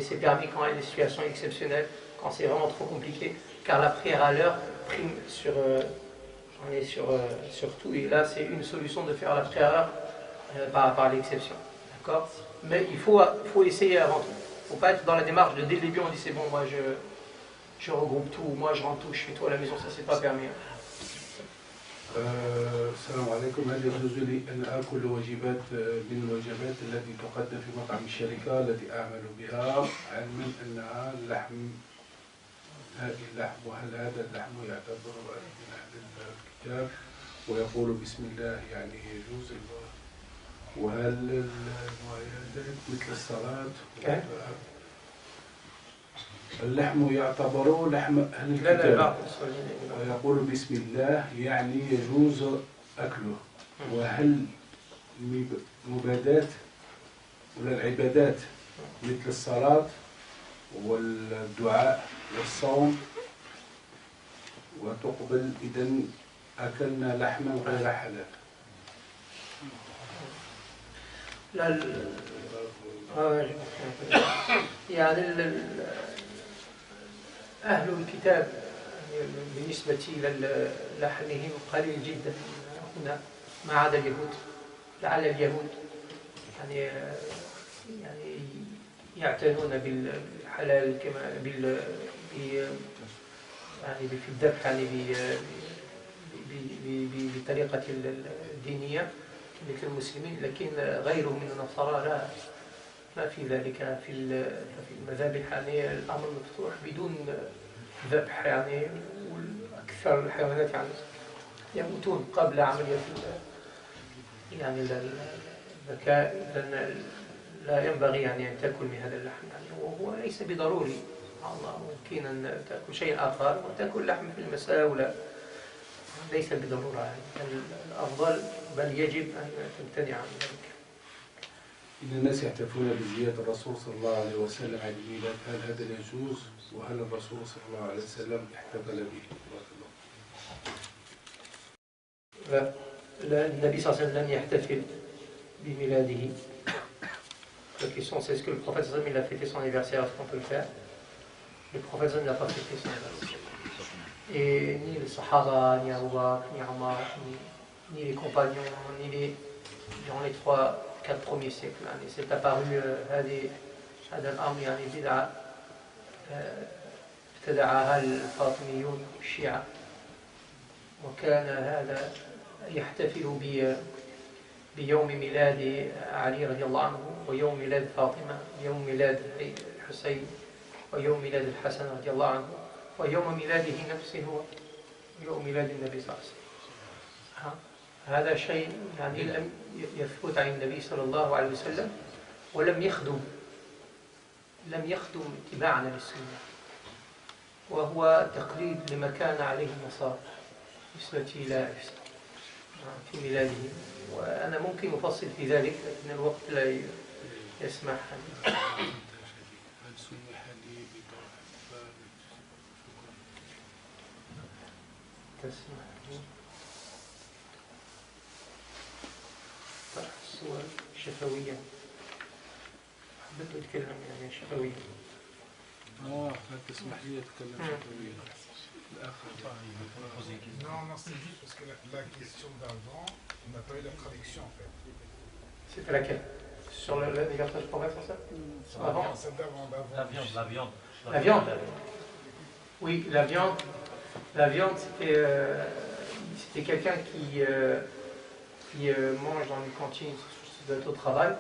c'est permis quand il y a des situations exceptionnelles, quand c'est vraiment trop compliqué, car la prière à l'heure prime sur tout. Et là, c'est une solution de faire la prière à l'heure par l'exception. D'accord? Mais il faut essayer avant tout. Il ne faut pas être dans la démarche de dès le début, on dit c'est bon, moi je regroupe tout, moi je rentre tout, je fais tout à la maison, ça c'est pas permis. السلام عليكم. هل يجوز لي أن آكل وجبات من الوجبات التي تقدم في مطعم الشركة التي أعمل بها علما أنها لحم وهل هذا اللحم يعتبر من أهل الكتاب ويقول بسم الله يعني يجوز وهل مثل الصلاة اللحم يعتبر لحم أهل الكتاب ويقول بسم الله يعني يجوز أكله وهل المبادات ولا العبادات مثل الصلاة والدعاء والصوم وتقبل إذا أكلنا لحما غير حلال يعني أهل الكتاب بالنسبة إلى لحمهم قليل جدا هنا ما عدا اليهود. لعل اليهود يعني يعتنون بالحلال كما يعني في الذبح يعني بطريقة الدينية مثل المسلمين، لكن غيرهم من النصارى لا في ذلك في المذابح يعني الأمر مفتوح بدون ذبح يعني، وأكثر الحيوانات يعني يموتون قبل عملية يعني الذكاء، لأن لا ينبغي يعني أن تأكل من هذا اللحم يعني، وهو ليس بضروري. الله ممكن أن تأكل شيء آخر وتأكل لحم في المساء ولا ليس بضرورة يعني. الأفضل بل يجب أن تمتنع عن ذلك. إن الناس يحتفلون بزيارة الرسول صلى الله عليه وسلم عن الميلاد، هل هذا يجوز؟ وهل الرسول صلى الله عليه وسلم احتفل به؟ لا، النبي صلى الله عليه وسلم لم يحتفل بميلاده. La question c'est est-ce que le prophète sallallahu alayhi wa sallam il a fêté son anniversaire, est-ce qu'on peut le faire? Le prophète sallallahu alayhi wa sallam n'a pas fêté son anniversaire. Et ni les Sahaba, ni Abu Bakr, ni Omar, ni les compagnons, durant les 3-4 premiers siècles. يعني c'est apparu هذا الأمر يعني بدعة ابتدعها الفاطميون والشيعة، وكان هذا يحتفل بيوم ميلاد علي رضي الله عنه، ويوم ميلاد فاطمة، ويوم ميلاد الحسين، ويوم ميلاد الحسن رضي الله عنه، ويوم ميلاده نفسه هو يوم ميلاد النبي صلى الله عليه وسلم. هذا شيء يعني لم يثبت عن النبي صلى الله عليه وسلم، ولم يخدم اتباعنا للسنة، وهو تقليد لما كان عليه النصارى بالنسبة إلى في ميلاده. وأنا ممكن أفصل في ذلك لكن الوقت لا يسمح. طرح الصور شفوية، حبيت أتكلم يعني شفوية. هل تسمح لي أتكلم شفوية؟ Non, c'est juste parce que la question d'avant, on n'a pas eu la traduction en fait. C'était laquelle? Sur l'anniversaire du prophète, c'est ça? Avant? Celle d'avant. La viande. La viande? Oui, la viande. La viande, c'était quelqu'un qui mange dans une cantine, ça doit être au travail,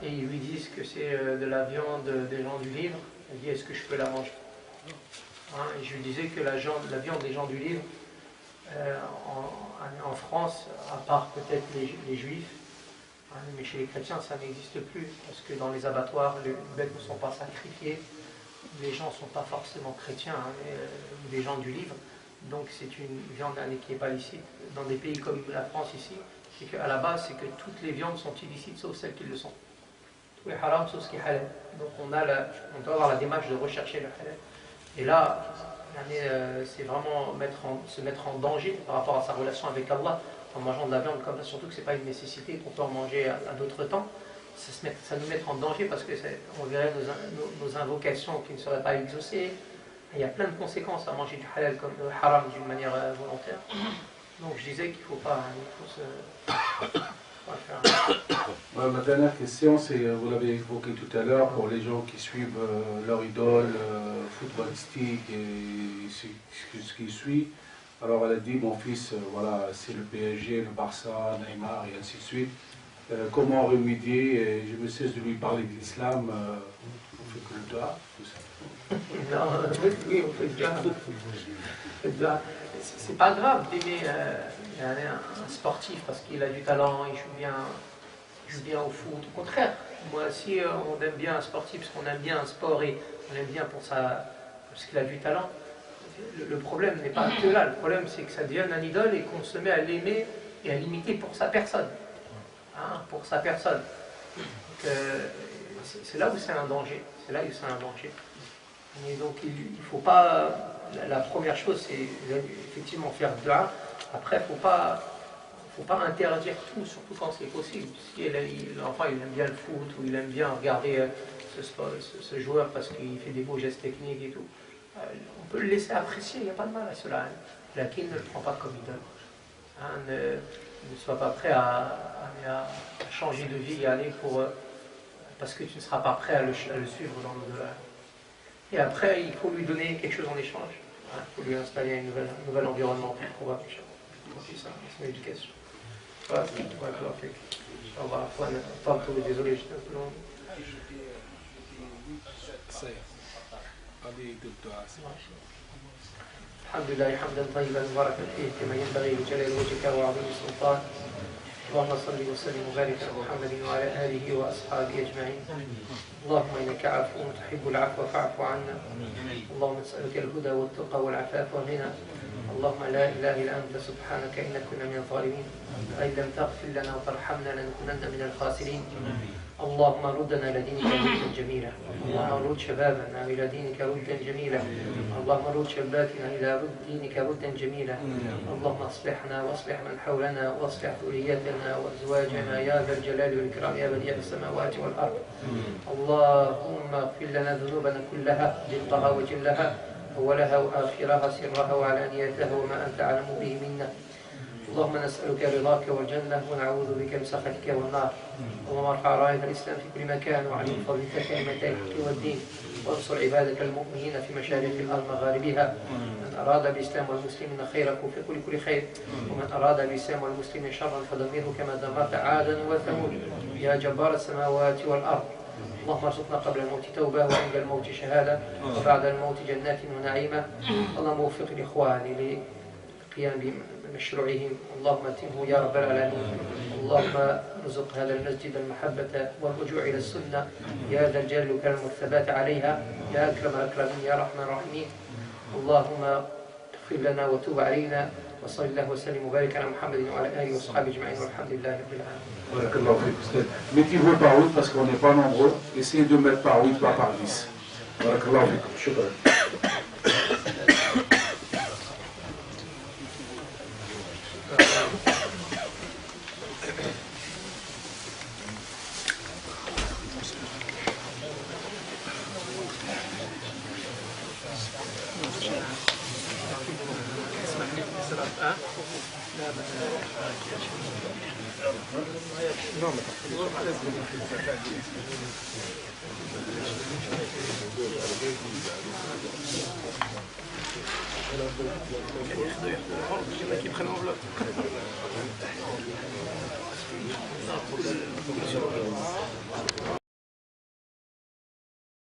et ils lui disent que c'est de la viande des gens du livre. Il dit est-ce que je peux la manger? Et je lui disais que la viande des gens du livre, en France, à part peut-être les juifs, mais chez les chrétiens ça n'existe plus, parce que dans les abattoirs, les bêtes ne sont pas sacrifiées, les gens ne sont pas forcément chrétiens, ou des gens du livre, donc c'est une viande qui n'est pas licite. Dans des pays comme la France ici, c'est qu'à la base, c'est que toutes les viandes sont illicites sauf celles qui le sont. Tout est haram sauf ce qui est halal. Donc on doit avoir la démarche de rechercher le halal. Et là, c'est vraiment se mettre en danger par rapport à sa relation avec Allah en mangeant de la viande comme ça, surtout que ce n'est pas une nécessité, qu'on peut en manger à d'autres temps. ça nous mettre en danger parce qu'on verrait nos invocations qui ne seraient pas exaucées. Il y a plein de conséquences à manger du halal comme le haram d'une manière volontaire. Donc je disais qu'il ne faut pas, faire. Ma dernière question, c'est, vous l'avez évoqué tout à l'heure, pour les gens qui suivent leur idole footballistique et ce qui suit. Alors elle a dit, mon fils, voilà, c'est le PSG, le Barça, Neymar et ainsi de suite. Comment remédier? Et je me cesse de lui parler de l'islam. On fait que le doigt, tout ça. Non, oui, on fait déjà. C'est pas grave d'aimer un sportif parce qu'il a du talent, il joue bien au foot. Au contraire, moi, si on aime bien un sportif parce qu'on aime bien un sport et on l'aime bien parce qu'il a du talent, le problème n'est pas que là. Le problème, c'est que ça devienne un idole et qu'on se met à l'aimer et à l'imiter pour sa personne. Hein, pour sa personne. C'est là où c'est un danger. C'est là où c'est un danger. Et donc il ne faut pas. La première chose, c'est effectivement faire dua. Après, il ne faut pas interdire tout, surtout quand c'est possible. Si l'enfant il aime bien le foot ou il aime bien regarder ce joueur parce qu'il fait des beaux gestes techniques et tout, on peut le laisser apprécier, il n'y a pas de mal à cela. Hein. La kin ne le prend pas comme idole. Hein, ne sois pas prêt à changer de vie et aller parce que tu ne seras pas prêt à le suivre dans l'au-delà. Et après, il faut lui donner quelque chose en échange. Il faut lui installer un nouvel environnement pour pouvoir c'est ça, son éducation. Voilà, on va pas désolé, j'étais un peu long. الحمد لله حمدا طيبا مباركا فيه كما ينبغي لجلال وجهك وعظيم السلطان. اللهم صل وسلم وبارك على محمد وعلى اله واصحابه اجمعين. اللهم انك عفو تحب العفو فاعف عنا. اللهم نسالك الهدى والتقى والعفاف والغنى. اللهم لا اله الا انت سبحانك انا كنا من الظالمين. وان لم تغفر لنا وترحمنا لنكونن من الخاسرين. اللهم ردنا الى دينك ردا جميلا. اللهم رد شبابنا الى دينك ردا جميلا. اللهم رد شبابنا الى دينك ردا جميلا. اللهم اصلحنا واصلح من حولنا واصلح ذريتنا وازواجنا يا ذا الجلال والاكرام يا بديع السماوات والارض. اللهم اغفر لنا ذنوبنا كلها دقها وجلها اولها واخرها سرها وعلانيتها وما انت اعلم به منا. اللهم نسألك رضاك والجنة ونعوذ بك من سخطك والنار. اللهم ارفع راية الإسلام في كل مكان وعلم فضلك كلمتي الحق والدين وانصر عبادك المؤمنين في مشارق الأرض مغاربها. من أراد بالإسلام والمسلمين خيرك في كل خير ومن أراد بالإسلام والمسلمين شرا فدمره كما دمرت عادا وثمود يا جبار السماوات والأرض. اللهم ارزقنا قبل الموت توبة وعند الموت شهادة وبعد الموت جنات ونعيمة. اللهم وفق الإخوان للقيام بمشروعهم. اللهم اتمه يا رب العالمين. اللهم ارزق هذا المسجد المحبة والرجوع إلى السنة يا ذا الجلال والكرم والثبات عليها يا أكرم الأكرمين يا رحمن الراحمين. اللهم اغفر لنا وتوب علينا وصلى الله وسلم وبارك على محمد وعلى آله وصحبه أجمعين والحمد لله رب العالمين. Mettez-vous par 8 parce qu'on n'est pas nombreux. Essayez de mettre par 8, pas par 10. Barakallahu fikum. Shukran. qui prennent l'enveloppe.